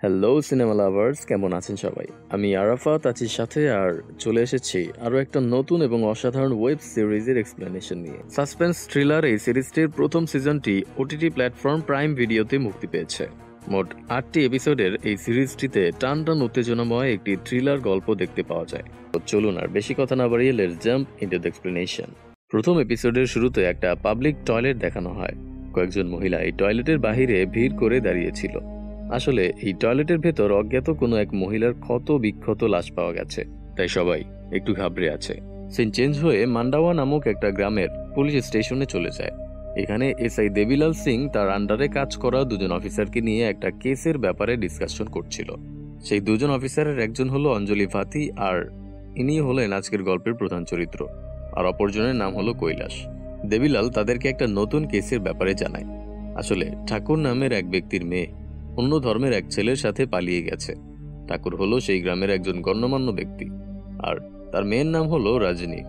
Hello cinema lovers, কেমন আছেন সবাই? আমি আরাফাত আছি সাথে, আর চলে এসেছি আরও একটা নতুন এবং অসাধারণ ওয়েব সিরিজের এক্সপ্লেনেশন নিয়ে। সাসপেন্স থ্রিলার এই সিরিজটির প্রথম সিজনটি ওটিটি প্ল্যাটফর্ম প্রাইম ভিডিওতে মুক্তি পেয়েছে। মোট 8টি এপিসোডের এই সিরিজটিতে টান টান উত্তেজনাময় একটি থ্রিলার গল্প দেখতে পাওয়া যায়। তো চলুন আর বেশি কথা না বাড়িয়ে let's jump into the explanation. প্রথম এপিসোডের শুরুতে একটা পাবলিক টয়লেট দেখানো হয়। কয়েকজন মহিলা এই টয়লেটের বাহিরে ভিড় করে দাঁড়িয়েছিল। আসলে এই টয়লেটের ভেতর অজ্ঞাত কোনো এক মহিলার ক্ষত বিক্ষত লাশ পাওয়া গেছে, তাই সবাই একটু ঘাবড়ে আছে। সিন চেঞ্জ হয়ে মান্ডাওয়া নামক একটা গ্রামের পুলিশ স্টেশনে চলে যায়। এখানে এসআই দেবিলাল সিং তার আন্ডারে কাজ করা দুজন অফিসারকে নিয়ে একটা কেসের ব্যাপারে ডিসকাশন করছিল। সেই দুজন অফিসারের একজন হলো অঞ্জলি ভাতি, আর ইনি হলেন আজকের গল্পের প্রধান চরিত্র, আর অপরজনের নাম হলো কৈলাস। দেবিলাল তাদেরকে একটা নতুন কেসের ব্যাপারে জানায়। আসলে ঠাকুর নামের এক ব্যক্তির মেয়ে অন্য ধর্মের এক ছেলের সাথে পালিয়ে গেছে। ঠাকুর হলো সেই গ্রামের একজন গণ্যমান্য ব্যক্তি, আর তার মেয়ের নাম হলো রজনী।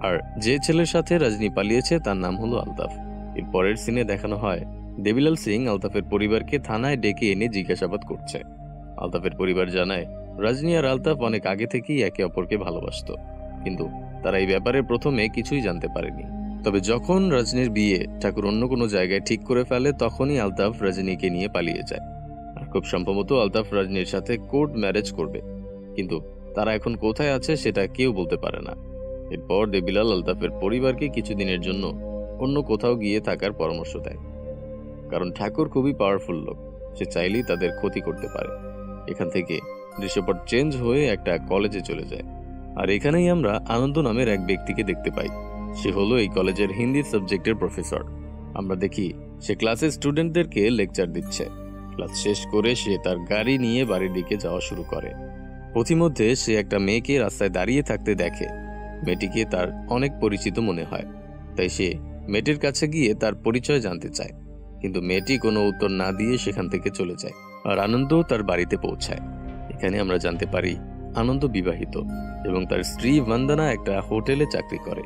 আর যে ছেলের সাথে রজনী পালিয়েছে তার নাম হলো আলতাফ। এর পরের সিনে দেখানো হয় দেবিলাল সিং আলতাফের পরিবারকে থানায় ডেকে এনে জিজ্ঞাসাবাদ করছে। আলতাফের পরিবার জানায় রজনী আর আলতাফ অনেক আগে থেকেই একে অপরকে ভালোবাসত, কিন্তু তারা এই ব্যাপারে প্রথমে কিছুই জানতে পারেনি। তবে যখন রজনীর বিয়ে ঠাকুর অন্য কোনো জায়গায় ঠিক করে ফেলে, তখনই আলতাফ রজনীকে নিয়ে পালিয়ে যায়। আর খুব সম্ভবত আলতাফ রজনীর সাথে কোর্ট ম্যারেজ করবে, কিন্তু তারা এখন কোথায় আছে সেটা কেউ বলতে পারে না। এরপর দেবিলাল আলতাফের পরিবারকে কিছুদিনের জন্য অন্য কোথাও গিয়ে থাকার পরামর্শ দেয়, কারণ ঠাকুর খুবই পাওয়ারফুল লোক, সে চাইলেই তাদের ক্ষতি করতে পারে। এখান থেকে দৃশ্যপট চেঞ্জ হয়ে একটা কলেজে চলে যায়, আর এখানেই আমরা আনন্দ নামের এক ব্যক্তিকে দেখতে পাই। সে হলো এই কলেজের হিন্দি সাবজেক্টের প্রফেসর। আমরা দেখি সে ক্লাসের স্টুডেন্টদেরকে লেকচার দিচ্ছে। ক্লাস শেষ করে সে তার গাড়ি নিয়ে বাড়ির দিকে যাওয়া শুরু করে। পথিমধ্যে সে একটা মেয়েকে রাস্তায় দাঁড়িয়ে থাকতে দেখে। মেয়েটিকে তার অনেক পরিচিত মনে হয়, তাই সে মেয়েটির কাছে গিয়ে তার পরিচয় জানতে চায়, কিন্তু মেয়েটি কোনো উত্তর না দিয়ে সেখান থেকে চলে যায়। আর আনন্দ তার বাড়িতে পৌঁছায়। এখানে আমরা জানতে পারি আনন্দ বিবাহিত এবং তার স্ত্রী বন্দনা একটা হোটেলে চাকরি করে।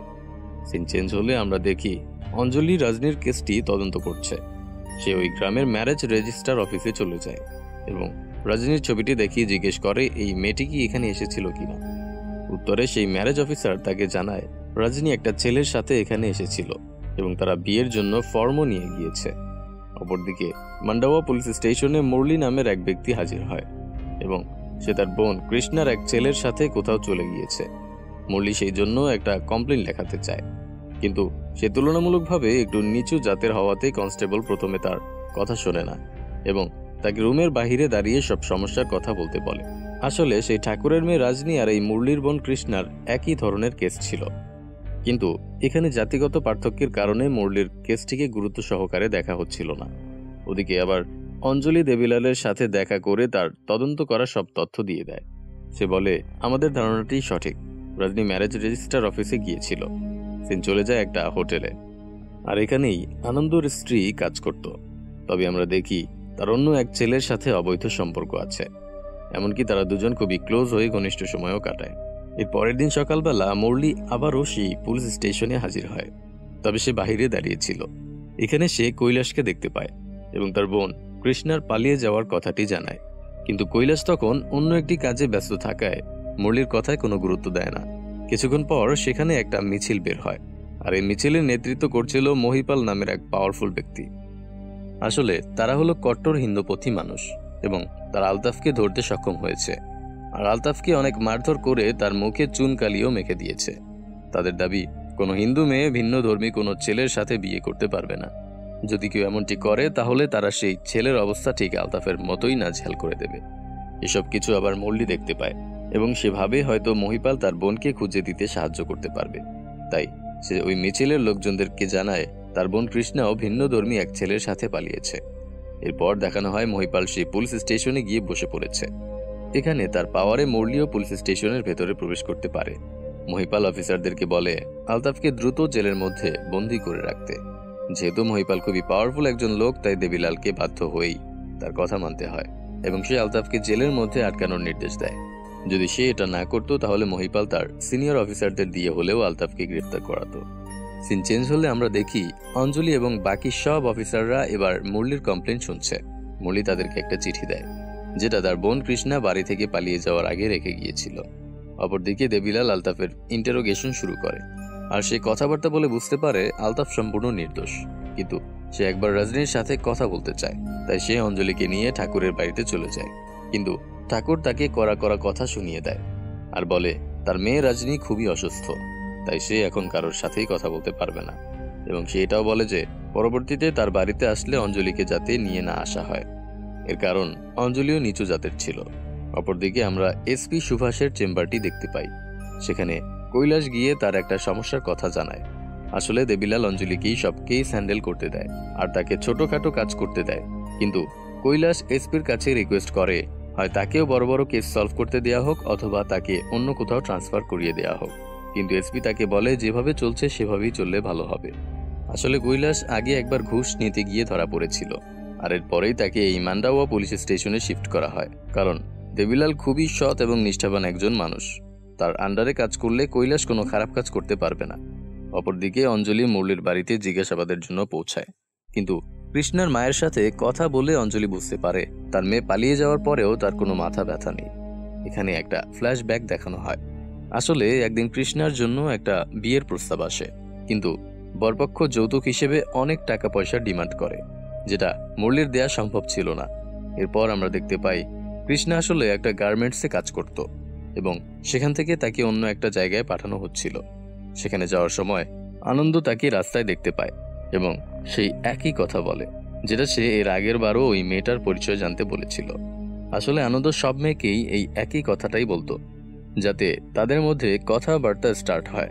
সিন চেঞ্জ হলে আমরা দেখি অঞ্জলি রজনীর কেসটি তদন্ত করছে। সে ওই গ্রামের ম্যারেজ রেজিস্টার অফিসে চলে যায় এবং রজনীর ছবিটি দেখিয়ে জিজ্ঞেস করে এই মেয়েটি কি এখানে এসেছিল কিনা। উত্তরে সেই ম্যারেজ অফিসার তাকে জানায় রজনী একটা ছেলের সাথে এখানে এসেছিল এবং তারা বিয়ের জন্য ফর্মও নিয়ে গিয়েছে। অপরদিকে মান্ডাওয়া পুলিশ স্টেশনে মুরলি নামের এক ব্যক্তি হাজির হয় এবং সে তার বোন কৃষ্ণার এক ছেলের সাথে কোথাও চলে গিয়েছে। মুরলি সেই জন্য একটা কমপ্লেন লেখাতে চায়, কিন্তু সে তুলনামূলকভাবে একটু নিচু জাতের হওয়াতে কনস্টেবল প্রথমে তার কথা শোনে না এবং তাকে রুমের বাহিরে দাঁড়িয়ে সব সমস্যার কথা বলতে বলে। আসলে সেই ঠাকুরের মেয়ে রজনী আর এই মুরলির বোন কৃষ্ণার একই ধরনের কেস ছিল, কিন্তু এখানে জাতিগত পার্থক্যের কারণে মুরলির কেসটিকে গুরুত্ব সহকারে দেখা হচ্ছিল না। ওদিকে আবার অঞ্জলি দেবিলালের সাথে দেখা করে তার তদন্ত করা সব তথ্য দিয়ে দেয়। সে বলে আমাদের ধারণাটি সঠিক, রজনী ম্যারেজ রেজিস্টার অফিসে গিয়েছিল। সিন চলে যায় একটা হোটেলে, আর এখানেই আনন্দর স্ত্রী কাজ করত। তবে আমরা দেখি তার অন্য এক ছেলের সাথে অবৈধ সম্পর্ক আছে, এমনকি তারা দুজন খুবই ক্লোজ হয়ে ঘনিষ্ঠ সময়ও কাটায়। এর পরের দিন সকালবেলা মুরলি আবারও সেই পুলিশ স্টেশনে হাজির হয়, তবে সে বাহিরে দাঁড়িয়েছিল। এখানে সে কৈলাসকে দেখতে পায় এবং তার বোন কৃষ্ণার পালিয়ে যাওয়ার কথাটি জানায়, কিন্তু কৈলাস তখন অন্য একটি কাজে ব্যস্ত থাকায় মুরলির কথায় কোনো গুরুত্ব দেয় না। কিছুক্ষণ পর সেখানে একটা মিছিল বের হয়, আর এই মিছিলের নেতৃত্ব করছিল মহিপাল নামের এক পাওয়ারফুল ব্যক্তি। আসলে তারা হলো কট্টর হিন্দুপন্থী মানুষ এবং তারা আলতাফকে ধরতে সক্ষম হয়েছে, আর আলতাফকে অনেক মারধর করে তার মুখে চুন কালিও মেখে দিয়েছে। তাদের দাবি কোনো হিন্দু মেয়ে ভিন্ন ধর্মী কোনো ছেলের সাথে বিয়ে করতে পারবে না। যদি কেউ এমনটি করে তাহলে তারা সেই ছেলের অবস্থা ঠিক আলতাফের মতোই নাজেহাল করে দেবে। এসব কিছু আবার মুরলি দেখতে পায় এবং সে ভাবে হয়তো মহিপাল তার বোনকে খুঁজে দিতে সাহায্য করতে পারবে, তাই সে ওই মিছিলের লোকজনদেরকে জানায় তার বোন কৃষ্ণাও ভিন্ন ধর্মী এক ছেলের সাথে পালিয়েছে। এরপর দেখানো হয় মহিপাল সেই পুলিশ স্টেশনে গিয়ে বসে পড়েছে। এখানে তার পাওয়ারে মুরলিও পুলিশ স্টেশনের ভেতরে প্রবেশ করতে পারে। মহিপাল অফিসারদেরকে বলে আলতাফকে দ্রুত জেলের মধ্যে বন্দী করে রাখতে। যেহেতু মহিপাল খুবই পাওয়ারফুল একজন লোক, তাই দেবিলালকে বাধ্য হয়েই তার কথা মানতে হয় এবং সে আলতাফকে জেলের মধ্যে আটকানোর নির্দেশ দেয়। যদি সে এটা না করতো তাহলে মহিপাল তার সিনিয়র অফিসারদের দিয়ে হলেও আলতাফকে গ্রেফতার করাতো। সিন চেঞ্জ হলে আমরা দেখি অঞ্জলি এবং বাকি সব অফিসাররা এবার মুরলির কমপ্লেন শুনছে। মুরলি তাদেরকে একটা চিঠি দেয় যেটা তার বোন কৃষ্ণা বাড়ি থেকে পালিয়ে যাওয়ার আগে রেখে গিয়েছিল। অপরদিকে দেবিলাল আলতাফের ইন্টারোগেশন শুরু করে, আর সে কথাবার্তা বলে বুঝতে পারে আলতাফ সম্পূর্ণ নির্দোষ। কিন্তু সে একবার রজনীর সাথে কথা বলতে চায়, তাই সে অঞ্জলিকে নিয়ে ঠাকুরের বাড়িতে চলে যায়। কিন্তু ঠাকুর তাকে কড়া কড়া কথা শুনিয়ে দেয় আর বলে তার মেয়ে রজনী খুবই অসুস্থ, তাই সে এখন কারোর সাথেই কথা বলতে পারবে না। এবং সে এটাও বলে যে পরবর্তীতে তার বাড়িতে আসলে অঞ্জলিকে যাতে নিয়ে না আসা হয়, এর কারণ অঞ্জলিও নিচু জাতের ছিল। অপরদিকে আমরা এসপি সুভাষের চেম্বারটি দেখতে পাই। সেখানে কৈলাস গিয়ে তার একটা সমস্যার কথা জানায়। আসলে দেবিলাল অঞ্জলিকেই সব কেস হ্যান্ডেল করতে দেয় আর তাকে ছোটখাটো কাজ করতে দেয়। কিন্তু কৈলাস এসপির কাছে রিকোয়েস্ট করে হয় তাকেও বড় বড় কেস সলভ করতে দেয়া হোক অথবা তাকে অন্য কোথাও ট্রান্সফার করিয়ে দেয়া হোক। কিন্তু এসপি তাকে বলে যেভাবে চলছে সেভাবেই চললে ভালো হবে। আসলে কৈলাস আগে একবার ঘুষ নিতে গিয়ে ধরা পড়েছিল, আর এরপরেই তাকে এই মান্ডাওয়া পুলিশ স্টেশনে শিফট করা হয়। কারণ দেবিলাল খুবই সৎ এবং নিষ্ঠাবান একজন মানুষ, তার আন্ডারে কাজ করলে কৈলাস কোনো খারাপ কাজ করতে পারবে না। অপরদিকে অঞ্জলি মুরলির বাড়িতে জিজ্ঞাসাবাদের জন্য পৌঁছায়। কিন্তু কৃষ্ণার মায়ের সাথে কথা বলে অঞ্জলি বুঝতে পারে তার মেয়ে পালিয়ে যাওয়ার পরেও তার কোনো মাথা ব্যথা নেই। এখানে একটা ফ্ল্যাশব্যাক দেখানো হয়। আসলে একদিন কৃষ্ণার জন্য একটা বিয়ের প্রস্তাব আসে, কিন্তু বরপক্ষ যৌতুক হিসেবে অনেক টাকা পয়সা ডিমান্ড করে, যেটা মুরলির দেয়া সম্ভব ছিল না। এরপর আমরা দেখতে পাই কৃষ্ণা আসলে একটা গার্মেন্টসে কাজ করত এবং সেখান থেকে তাকে অন্য একটা জায়গায় পাঠানো হচ্ছিল। সেখানে যাওয়ার সময় আনন্দ তাকে রাস্তায় দেখতে পায় এবং সেই একই কথা বলে, যেটা সে এর আগের বারও ওই মেয়েটার পরিচয় জানতে বলেছিল। আসলে আনন্দ সব মেয়েকেই এই একই কথাটাই বলতো, যাতে তাদের মধ্যে কথাবার্তা স্টার্ট হয়।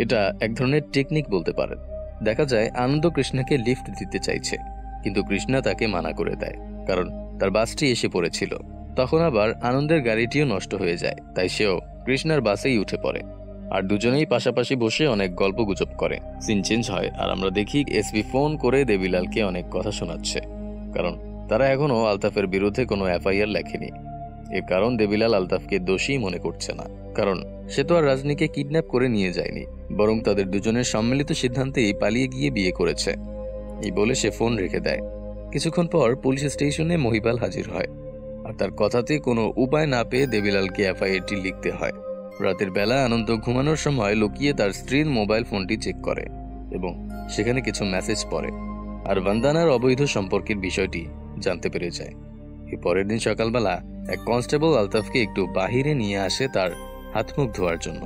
এটা এক ধরনের টেকনিক বলতে পারেন। দেখা যায় আনন্দ কৃষ্ণাকে লিফট দিতে চাইছে, কিন্তু কৃষ্ণা তাকে মানা করে দেয়, কারণ তার বাসটি এসে পড়েছিল। তখন আবার আনন্দের গাড়িটিও নষ্ট হয়ে যায়, তাই সেও কৃষ্ণার বাসেই উঠে পড়ে আর দুজনেই পাশাপাশি বসে অনেক গল্প গুজব করে। সিন চেঞ্জ হয় আর আমরা দেখি এসপি ফোন করে দেবিলালকে অনেক কথা শোনাচ্ছে, কারণ তারা এখনো আলতাফের বিরুদ্ধে কোনো এফআইআর লেখেনি। এর কারণ দেবিলাল আলতাফকে দোষী মনে করছে না, কারণ সে তো আর রাজনীকে কিডন্যাপ করে নিয়ে যায়নি, বরং তাদের দুজনের সম্মিলিত সিদ্ধান্তেই পালিয়ে গিয়ে বিয়ে করেছে। এই বলে সে ফোন রেখে দেয়। কিছুক্ষণ পর পুলিশ স্টেশনে মহিপাল হাজির হয় আর তার কথাতে কোনো উপায় না পেয়ে দেবিলালকে এফআইআরটি লিখতে হয়। রাতের বেলা আনন্দ ঘুমানোর সময় লুকিয়ে তার স্ত্রীর মোবাইল ফোনটি চেক করে এবং সেখানে কিছু মেসেজ পড়ে আর বন্দনার অবৈধ সম্পর্কের বিষয়টি জানতে পেরে যায়। এর পরের দিন সকালবেলা এক কনস্টেবল আলতাফকে একটু বাহিরে নিয়ে আসে তার হাত মুখ ধোয়ার জন্য।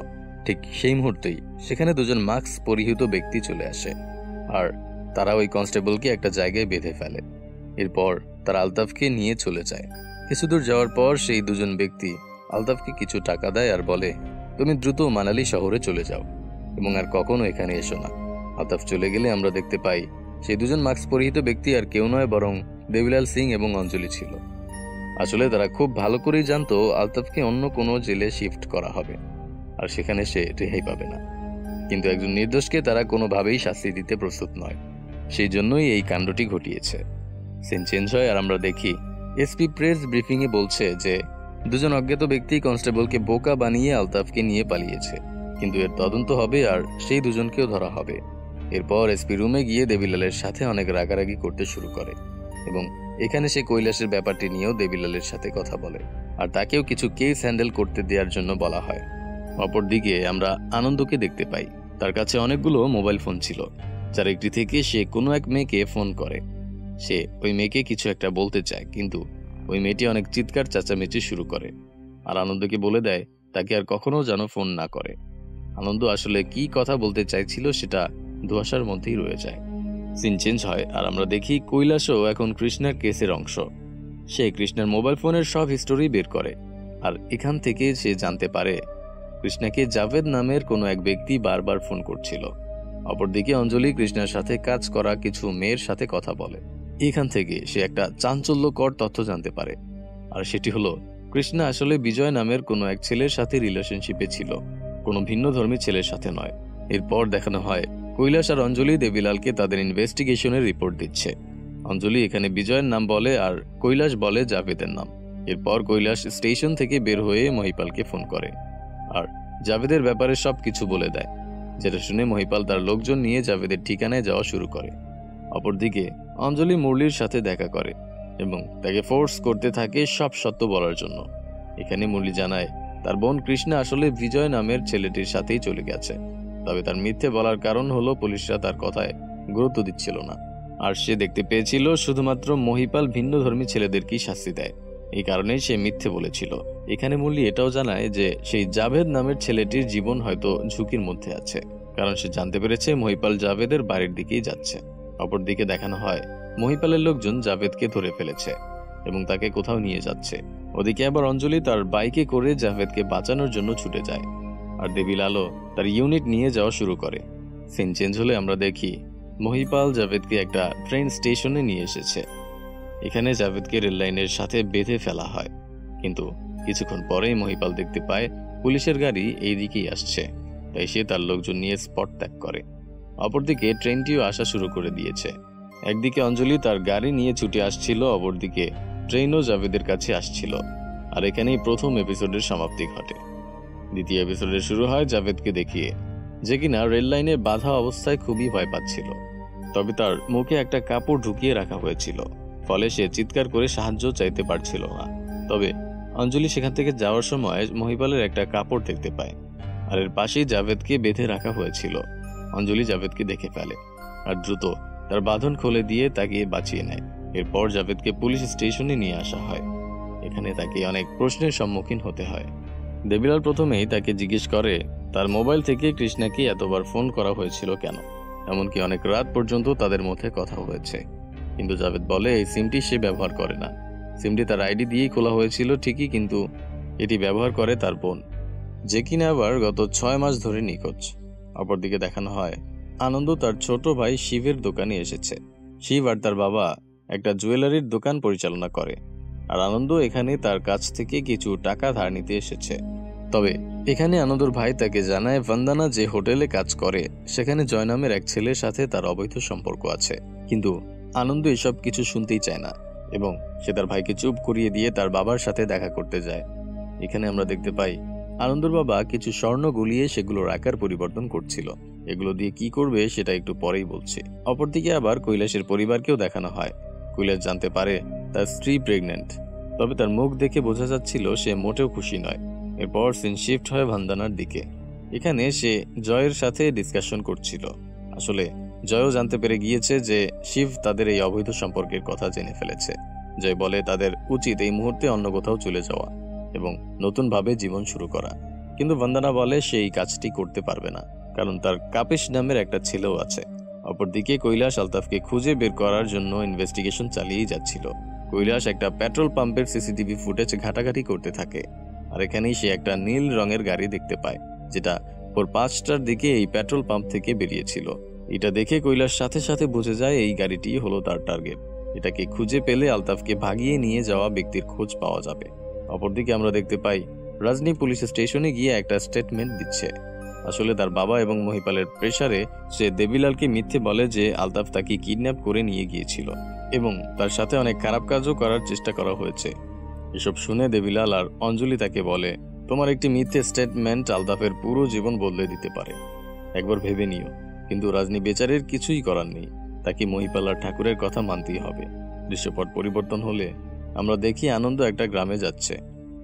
ঠিক সেই মুহূর্তেই সেখানে দুজন মাস্ক পরিহিত ব্যক্তি চলে আসে আর তারা ওই কনস্টেবলকে একটা জায়গায় বেঁধে ফেলে। এরপর তারা আলতাফকে নিয়ে চলে যায়। কিছু দূর যাওয়ার পর সেই দুজন ব্যক্তি আলতাফকে কিছু টাকা দেয় আর বলে, তুমি দ্রুত মানালি শহরে চলে যাও এবং আর কখনো এখানে এসো না। আলতাফ চলে গেলে আমরা দেখতে পাই সেই দুজন মাস্ক পরিহিত ব্যক্তি আর কেউ নয় বরং দেবিলাল সিং এবং অঞ্জলি ছিল। আসলে তারা খুব ভালো করেই জানতো আলতাফকে অন্য কোনো জেলে শিফট করা হবে আর সেখানে সে রেহাই পাবে না, কিন্তু একজন নির্দোষকে তারা কোনোভাবেই শাস্তি দিতে প্রস্তুত নয়। সেই জন্যই এই কাণ্ডটি ঘটিয়েছে। সিন চেঞ্জ হয় আর আমরা দেখি এসপি প্রেস ব্রিফিং এ বলছে যে দুজন অজ্ঞাত ব্যক্তি কনস্টেবলকে বোকা বানিয়ে আলতাফকে নিয়ে পালিয়েছে, কিন্তু এর তদন্ত হবে আর সেই দুজনকেও ধরা হবে। এরপর এসপি রুমে গিয়ে দেবিলালের সাথে অনেক রাগারাগি করতে শুরু করে এবং এখানে সে কৈলাসের ব্যাপারটি নিয়েও দেবিলালের সাথে কথা বলে আর তাকেও কিছু কেস হ্যান্ডেল করতে দেওয়ার জন্য বলা হয়। অপরদিকে আমরা আনন্দকে দেখতে পাই। তার কাছে অনেকগুলো মোবাইল ফোন ছিল, যার একটি থেকে সে কোনো এক মেয়েকে ফোন করে। সে ওই মেয়েকে কিছু একটা বলতে চায়, কিন্তু ওই মেয়েটি অনেক চিৎকার চেঁচামেচি শুরু করে আর আনন্দকে বলে দেয় তাকে আর কখনো যেন ফোন না করে। আনন্দ আসলে কি কথা বলতে চাইছিল সেটা ধোঁয়াশার মধ্যেই রয়ে যায়। সিন চেঞ্জ হয় আর আমরা দেখি কৈলাসও এখন কৃষ্ণার কেসের অংশ। সে কৃষ্ণার মোবাইল ফোনের সব হিস্টোরি বের করে আর এখান থেকে সে জানতে পারে কৃষ্ণাকে জাভেদ নামের কোনো এক ব্যক্তি বারবার ফোন করছিল। অপরদিকে অঞ্জলি কৃষ্ণার সাথে কাজ করা কিছু মেয়ের সাথে কথা বলে। এখান থেকে সে একটা চাঞ্চল্যকর তথ্য জানতে পারে, আর সেটি হলো কৃষ্ণা আসলে বিজয় নামের কোনো এক ছেলের সাথে রিলেশনশিপে ছিল, কোনো ভিন্ন ধর্মী ছেলের সাথে নয়। এরপর দেখানো হয় কৈলাস আর অঞ্জলি দেবিলালকে তাদের ইনভেস্টিগেশনের রিপোর্ট দিচ্ছে। অঞ্জলি এখানে বিজয়ের নাম বলে আর কৈলাস বলে জাভেদের নাম। এরপর কৈলাস স্টেশন থেকে বের হয়ে মহিপালকে ফোন করে আর জাভেদের ব্যাপারে সব কিছু বলে দেয়, যেটা শুনে মহিপাল তার লোকজন নিয়ে জাভেদের ঠিকানায় যাওয়া শুরু করে। অপরদিকে অঞ্জলি মুরলির সাথে দেখা করে এবং তাকে ফোর্স করতে থাকে সব সত্য বলার জন্য। এখানে মুরলি জানায় তার বোন কৃষ্ণা আসলে বিজয় নামের ছেলেটির সাথেই চলে গেছে, তবে তার মিথ্যে বলার কারণ হলো পুলিশরা তার কথায় গুরুত্ব দিচ্ছিল না, আর সে দেখতে পেয়েছিল শুধুমাত্র মহিপাল ভিন্ন ধর্মী ছেলেদেরকেই শাস্তি দেয়, এই কারণেই সে মিথ্যে বলেছিল। এখানে মুরলি এটাও জানায় যে সেই জাভেদ নামের ছেলেটির জীবন হয়তো ঝুঁকির মধ্যে আছে, কারণ সে জানতে পেরেছে মহিপাল জাভেদের বাড়ির দিকেই যাচ্ছে। অপরদিকে দেখানো হয় মহিপালের লোকজন জাভেদকে ধরে ফেলেছে এবং তাকে কোথাও নিয়ে যাচ্ছে। ওদিকে আবার অঞ্জলি তার বাইকে করে জাভেদকে বাঁচানোর জন্য ছুটে যায়, আর দেবিলালও তার ইউনিট নিয়ে যাওয়া শুরু করে। সিন চেঞ্জ হলে আমরা দেখি মহিপাল জাভেদকে একটা ট্রেন স্টেশনে নিয়ে এসেছে। এখানে জাভেদকে রেল লাইনের সাথে বেঁধে ফেলা হয়, কিন্তু কিছুক্ষণ পরেই মহিপাল দেখতে পায় পুলিশের গাড়ি এই দিকেই আসছে, তাই সে তার লোকজন নিয়ে স্পট ত্যাগ করে। অপরদিকে ট্রেনটিও আসা শুরু করে দিয়েছে। একদিকে অঞ্জলি তার গাড়ি নিয়ে ছুটে আসছিল, অপরদিকে ট্রেনও জাভেদের কাছে আসছিল। আর এখানেই প্রথম এপিসোডের সমাপ্তি ঘটে। দ্বিতীয় এপিসোডের শুরু হয় জাভেদকে দেখিয়ে, যে কিনা রেল লাইনে বাধা অবস্থায় খুবই ভয় পাচ্ছিল, তবে তার মুখে একটা কাপড় ঢুকিয়ে রাখা হয়েছিল, ফলে সে চিৎকার করে সাহায্য চাইতে পারছিল না। তবে অঞ্জলি সেখান থেকে যাওয়ার সময় মহিপালের একটা কাপড় দেখতে পায়, আর এর পাশেই জাভেদকে বেঁধে রাখা হয়েছিল। অঞ্জলি জাভেদকে দেখে ফেলে আর দ্রুত তার বাঁধন খুলে দিয়ে তাকে বাঁচিয়ে নেয়। এরপর জাভেদকে পুলিশ স্টেশনে নিয়ে আসা হয়। এখানে তাকে অনেক প্রশ্নের সম্মুখীন হতে হয়। দেবিলাল প্রথমেই তাকে জিজ্ঞেস করে তার মোবাইল থেকে কৃষ্ণাকে এতবার ফোন করা হয়েছিল কেন, এমনকি অনেক রাত পর্যন্ত তাদের মধ্যে কথা হয়েছে। কিন্তু জাভেদ বলে এই সিমটি সে ব্যবহার করে না, সিমটি তার আইডি দিয়েই খোলা হয়েছিল ঠিকই, কিন্তু এটি ব্যবহার করে তার বোন, যে কিনা আবার গত 6 মাস ধরে নিখোঁজ। অপরদিকে দেখানো হয় আনন্দ তার ছোট ভাই শিবের দোকানে এসেছে। শিব আর তার বাবা একটা জুয়েলারির দোকান পরিচালনা করে, আর আনন্দ এখানে তার কাছ থেকে কিছু টাকা ধার নিতে এসেছে। তবে এখানে আনন্দর ভাই তাকে জানায় বন্দনা যে হোটেলে কাজ করে সেখানে জয় নামের এক ছেলের সাথে তার অবৈধ সম্পর্ক আছে, কিন্তু আনন্দ এসব কিছু শুনতেই চায় না এবং সে তার ভাইকে চুপ করিয়ে দিয়ে তার বাবার সাথে দেখা করতে যায়। এখানে আমরা দেখতে পাই আনন্দর বাবা কিছু স্বর্ণ গুলিয়ে সেগুলোর আকার পরিবর্তন করছিল। এগুলো দিয়ে কি করবে সেটা একটু পরেই বলছি। অপরদিকে আবার কৈলাসের পরিবারকেও দেখানো হয়। কৈলাস জানতে পারে তার স্ত্রী প্রেগনেন্ট, তবে তার মুখ দেখে বোঝা যাচ্ছিল সে মোটেও খুশি নয়। এরপর সিন শিফট হয় ভান্দানার দিকে। এখানে সে জয়ের সাথে ডিসকাশন করছিল। আসলে জয়ও জানতে পেরে গিয়েছে যে শিব তাদের এই অবৈধ সম্পর্কের কথা জেনে ফেলেছে। জয় বলে তাদের উচিত এই মুহূর্তে অন্য কোথাও চলে যাওয়া এবং নতুনভাবে জীবন শুরু করা, কিন্তু বন্দনা বলে সে এই কাজটি করতে পারবে না, কারণ তার কাপিশ নামের একটা ছেলেও আছে। অপরদিকে কৈলাস আলতাফকে খুঁজে বের করার জন্য ইনভেস্টিগেশন চালিয়েই যাচ্ছিল। কৈলাস একটা পেট্রোল পাম্পের সিসিটিভি ফুটেজ ঘাটাঘাটি করতে থাকে, আর এখানেই সে একটা নীল রঙের গাড়ি দেখতে পায়, যেটা ভোর 5টার দিকে এই পেট্রোল পাম্প থেকে বেরিয়েছিল। এটা দেখে কৈলাস সাথে সাথে বুঝে যায় এই গাড়িটি হলো তার টার্গেট। এটাকে খুঁজে পেলে আলতাফকে ভাগিয়ে নিয়ে যাওয়া ব্যক্তির খোঁজ পাওয়া যাবে। অপরদিকে আমরা দেখতে পাই রাজনী পুলিশ স্টেশনে গিয়ে একটা স্টেটমেন্ট দিচ্ছে। আসলে তার বাবা এবং মহিপালের প্রেসারে সে দেবিলালকে মিথ্যে বলে যে আলতাফ তাকে কিডন্যাপ করে নিয়ে গিয়েছিল এবং তার সাথে অনেক খারাপ কাজও করার চেষ্টা করা হয়েছে। এসব শুনে দেবিলাল আর অঞ্জলি তাকে বলে তোমার একটি মিথ্যে স্টেটমেন্ট আলতাফের পুরো জীবন বদলে দিতে পারে, একবার ভেবে নিও। কিন্তু রাজনী বেচারের কিছুই করার নেই, তাকে মহিপাল আর ঠাকুরের কথা মানতেই হবে। দৃশ্যপট পরিবর্তন হলে আমরা দেখি আনন্দ একটা গ্রামে যাচ্ছে।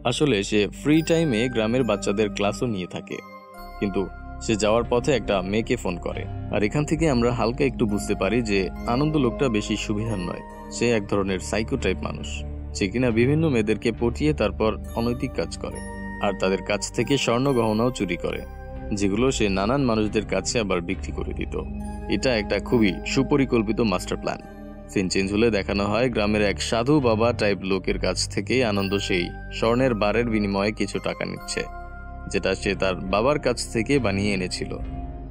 আসলে সে ফ্রি টাইমে গ্রামের বাচ্চাদের ক্লাসও নিয়ে থাকে, কিন্তু সে যাওয়ার পথে একটা মেয়েকে ফোন করে। আর এখান থেকে আমরা হালকা একটু বুঝতে পারি যে আনন্দ লোকটা বেশি সুবিধার নয়, সে এক ধরনের সাইকো টাইপ মানুষ, সে কিনা বিভিন্ন মেয়েদেরকে পটিয়ে তারপর অনৈতিক কাজ করে আর তাদের কাছ থেকে স্বর্ণ গহনাও চুরি করে, যেগুলো সে নানান মানুষদের কাছে আবার বিক্রি করে দিত। এটা একটা খুবই সুপরিকল্পিত মাস্টার প্ল্যান। সিন চেঞ্জ হলে দেখানো হয় গ্রামের এক সাধু বাবা টাইপ লোকের কাছ থেকে আনন্দ সেই স্বর্ণের বারের বিনিময়ে কিছু টাকা নিচ্ছে, যেটা সে তার বাবার কাছ থেকে বানিয়ে এনেছিল।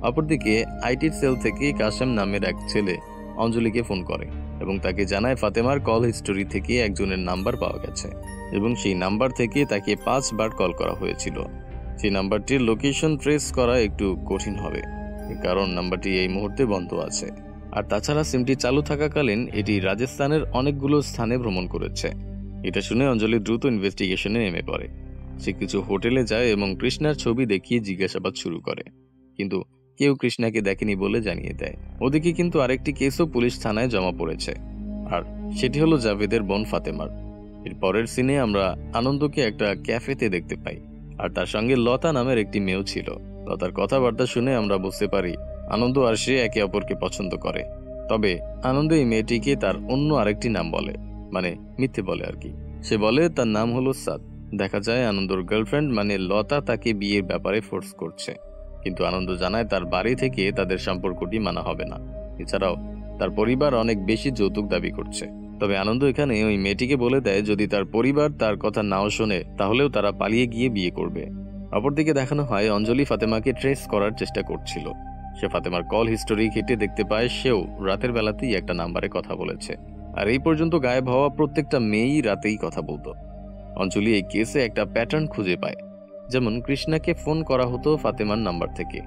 অপরদিকে আইটির সেল থেকে কাশেম নামের এক ছেলে অঞ্জলিকে ফোন করে এবং তাকে জানায় ফাতেমার কল হিস্টোরি থেকে একজনের নাম্বার পাওয়া গেছে এবং সেই নাম্বার থেকে তাকে 5 বার কল করা হয়েছিল। সেই নাম্বারটির লোকেশন ট্রেস করা একটু কঠিন হবে, কারণ নাম্বারটি এই মুহূর্তে বন্ধ আছে। আর তাছাড়া সিমটি চালু থাকাকালীন এটি রাজস্থানের অনেকগুলো স্থানে ভ্রমণ করেছে। এটা শুনে অঞ্জলি দ্রুত ইনভেস্টিগেশনে নেমে পড়ে। সে কিছু হোটেলে যায় এবং কৃষ্ণার ছবি দেখিয়ে জিজ্ঞাসাবাদ শুরু করে, কিন্তু কেউ কৃষ্ণাকে দেখেনি বলে জানিয়ে দেয়। ওদিকে কিন্তু আরেকটি কেসও পুলিশ থানায় জমা পড়েছে। আর সেটি হলো জাভেদের বোন ফাতেমার। এর পরের সিনে আমরা আনন্দকে একটা ক্যাফেতে দেখতে পাই, আর তার সঙ্গে লতা নামের একটি মেয়েও ছিল। লতার কথাবার্তা শুনে আমরা বুঝতে পারি আনন্দ আর সে একে অপরকে পছন্দ করে। তবে আনন্দ এই মেয়েটিকে তার অন্য আরেকটি নাম বলে, মানে মিথ্যে বলে আর কি। সে বলে তার নাম হলো সাদ। দেখা যায় আনন্দর গার্লফ্রেন্ড মানে লতা তাকে বিয়ের ব্যাপারে ফোর্স করছে, কিন্তু আনন্দ জানায় তার বাড়ি থেকে তাদের সম্পর্কটি মানা হবে না। এছাড়াও তার পরিবার অনেক বেশি যৌতুক দাবি করছে। তবে আনন্দ এখানে ওই মেয়েটিকে বলে দেয় যদি তার পরিবার তার কথা নাও শোনে তাহলেও তারা পালিয়ে গিয়ে বিয়ে করবে। অপরদিকে দেখানো হয় অঞ্জলি ফাতেমাকে ট্রেস করার চেষ্টা করছিল। সে ফাতেমার কল হিস্টোরি ঘেটে দেখতে পায় সেও রাতের বেলাতেই একটা নাম্বারে কথা বলেছে, আর এই পর্যন্ত গায়েব হওয়া প্রত্যেকটা মেয়েই রাতেই কথা বলতো। অঞ্জলি এই কেসে একটা প্যাটার্ন খুঁজে পায়, যেমন কৃষ্ণাকে ফোন করা হতো ফাতেমার নাম্বার থেকে,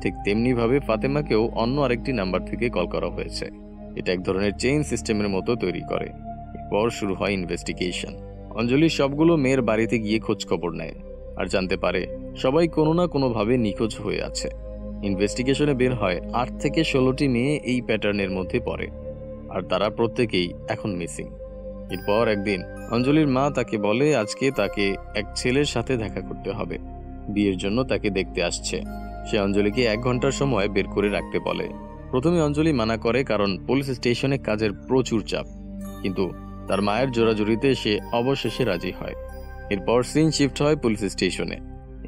ঠিক তেমনি ভাবে ফাতেমাকেও অন্য আরেকটি নাম্বার থেকে কল করা হয়েছে। এটা এক ধরনের চেইন সিস্টেমের মতো তৈরি করে। এরপর শুরু হয় ইনভেস্টিগেশন। অঞ্জলি সবগুলো মেয়ের বাড়িতে গিয়ে খোঁজ খবর নেয় আর জানতে পারে সবাই কোনো না কোনোভাবে নিখোঁজ হয়ে আছে। ইনভেস্টিগেশনে বের হয় 8 থেকে 16টি মেয়ে এই প্যাটার্নের মধ্যে পড়ে, আর তারা প্রত্যেকেই এখন মিসিং। এরপর একদিন অঞ্জলির মা তাকে বলে আজকে তাকে এক ছেলের সাথে দেখা করতে হবে, বিয়ের জন্য তাকে দেখতে আসছে। সে অঞ্জলিকে 1 ঘন্টার সময় বের করে রাখতে বলে। প্রথমে অঞ্জলি মানা করে কারণ পুলিশ স্টেশনে কাজের প্রচুর চাপ, কিন্তু তার মায়ের জোরাজুরিতে সে অবশেষে রাজি হয়। এরপর সিন শিফট হয় পুলিশ স্টেশনে।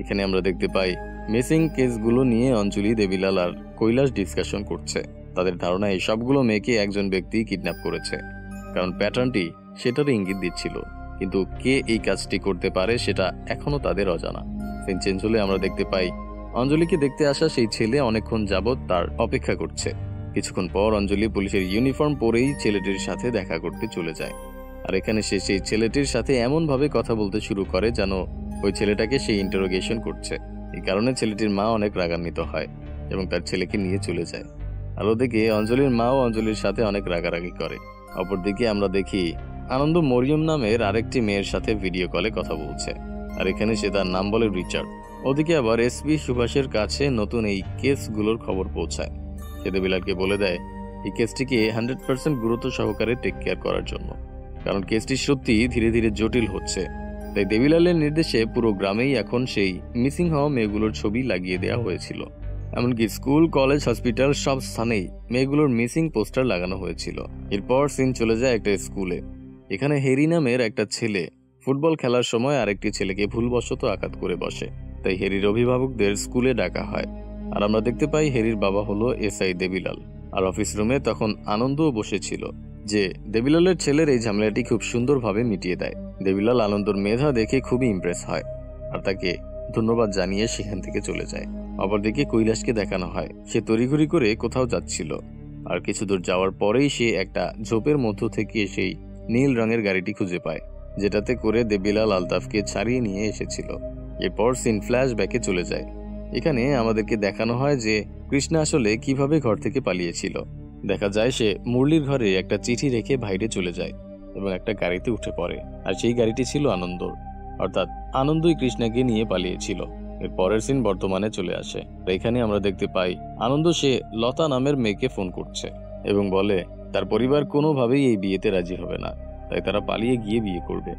এখানে আমরা দেখতে পাই মিসিং কেসগুলো নিয়ে অঞ্জলি, দেবিলাল আর কৈলাস ডিসকাশন করছে। তাদের ধারণা এই সবগুলো মেয়েকে একজন ব্যক্তি কিডন্যাপ করেছে, কারণ প্যাটার্নটি সেটারই ইঙ্গিত দিচ্ছিল, কিন্তু কে এই কাজটি করতে পারে সেটা এখনো তাদের অজানা। সিন চেঞ্জ হলে আমরা দেখতে পাই অঞ্জলিকে দেখতে আসা সেই ছেলে অনেকক্ষণ যাবৎ তার অপেক্ষা করছে। কিছুক্ষণ পর অঞ্জলি পুলিশের ইউনিফর্ম পরেই ছেলেটির সাথে দেখা করতে চলে যায়, আর এখানে সে সেই ছেলেটির সাথে এমন ভাবে কথা বলতে শুরু করে যেন ওই ছেলেটাকে সে ইন্টারোগেশন করছে। এই কারণে ছেলেটির মা অনেক রাগান্বিত হয় এবং তার ছেলেকে নিয়ে চলে যায়। আর ওদিকে অঞ্জলির মাও অঞ্জলির সাথে অনেক রাগারাগি করে। অপরদিকে আমরা দেখি আনন্দ মরিয়ম নামের আরেকটি মেয়ের সাথে ভিডিও কলে কথা বলছে, আর এখানে সে তার নাম বলে রিচার্ড। ওদিকে আবার এসপি সুভাষের কাছে নতুন এই কেসগুলোর খবর পৌঁছায়। সে দেবিলালকে বলে দেয় এই কেসটিকে 100% গুরুত্ব সহকারে টেক কেয়ার করার জন্য, কারণ কেসটি সত্যি ধীরে ধীরে জটিল হচ্ছে। তাই দেবিলালের নির্দেশে পুরো গ্রামেই এখন সেই মিসিং হওয়া মেয়েগুলোর ছবি লাগিয়ে দেওয়া হয়েছিল। এমনকি স্কুল, কলেজ, হসপিটাল সব স্থানেই মেয়েগুলোর মিসিং পোস্টার লাগানো হয়েছিল। এরপর সিন চলে যায় একটা স্কুলে। এখানে হেরি নামের একটা ছেলে ফুটবল খেলার সময় আরেকটি ছেলেকে ভুলবশত আঘাত করে বসে, তাই হেরির অভিভাবকদের স্কুলে ডাকা হয়। আর আমরা দেখতে পাই হেরির বাবা হলো এসআই দেবিলাল। আর অফিস রুমে তখন আনন্দও বসেছিল, যে দেবিলালের ছেলের এই ঝামেলাটি খুব সুন্দরভাবে মিটিয়ে দেয়। দেবিলাল আনন্দর মেধা দেখে খুবই ইমপ্রেস হয় আর তাকে ধন্যবাদ জানিয়ে সেখান থেকে চলে যায়। অপরদিকে কৈলাসকে দেখানো হয় সে তড়িঘড়ি করে কোথাও যাচ্ছিল, আর কিছু দূর যাওয়ার পরেই সে একটা ঝোপের মধ্য থেকে সেই নীল রঙের গাড়িটি খুঁজে পায়, যেটাতে করে দেবিলাল আলতাফকে ছাড়িয়ে নিয়ে এসেছিল। এরপর সিন ফ্ল্যাশব্যাকে চলে যায়। এখানে আমাদেরকে দেখানো হয় যে কৃষ্ণা আসলে কিভাবে ঘর থেকে পালিয়েছিল। দেখা যায় সে মুরলির ঘরে একটা চিঠি রেখে বাইরে চলে যায় এবং একটা গাড়িতে উঠে পড়ে, আর সেই গাড়িটি ছিল আনন্দর, অর্থাৎ আনন্দই কৃষ্ণাকে নিয়ে পালিয়েছিল। এর পরের সিন বর্তমানে চলে আসে। এখানে আমরা দেখতে পাই আনন্দ সে লতা নামের মেয়েকে ফোন করছে এবং বলে তার পরিবার কোনোভাবেই এই বিয়েতে রাজি হবে না, তাই তারা পালিয়ে গিয়ে বিয়ে করবে।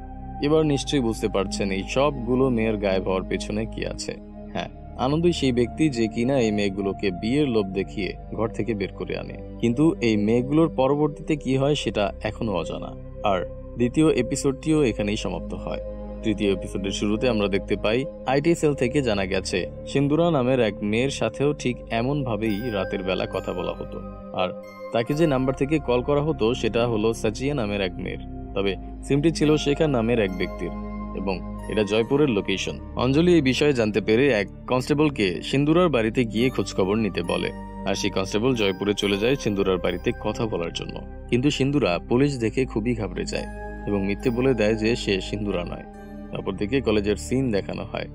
এবার নিশ্চয়ই বুঝতে পারছেন এই সবগুলো মেয়ের গায়েব হওয়ার পেছনে কি আছে। হ্যাঁ, আনন্দই সেই ব্যক্তি যে কিনা এই মেয়েগুলোকে বিয়ের লোভ দেখিয়ে ঘর থেকে বের করে আনে, কিন্তু এই মেয়েগুলোর পরবর্তীতে কি হয় সেটা এখনো অজানা। আর দ্বিতীয় এপিসোডটিও এখানেই সমাপ্ত হয়। তৃতীয় এপিসোডের শুরুতে আমরা দেখতে পাই আইটি সেল থেকে জানা গেছে সিন্দুরা নামের এক মেয়ের সাথেও ঠিক এমন ভাবেই রাতের বেলা কথা বলা হতো, আর তাকে যে নাম্বার থেকে কল করা হতো সেটা হলো সাজিয়া নামের এক মেয়ের। তবে সিমটি ছিল শেখা নামের এক ব্যক্তির এবং এটা জয়পুরের লোকেশন। অঞ্জলি এই বিষয়ে জানতে পেরে এক কনস্টেবলকে সিন্দুরার বাড়িতে গিয়ে খোঁজখবর নিতে বলে, আর সেই কনস্টেবল জয়পুরে চলে যায় সিন্দুরার বাড়িতে কথা বলার জন্য। কিন্তু সিন্দুরা পুলিশ দেখে খুবই ঘাবড়ে যায় এবং মিথ্যে বলে দেয় যে সে সিন্দুরা নয়। তারপর থেকে কলেজের সিন দেখানো হয়।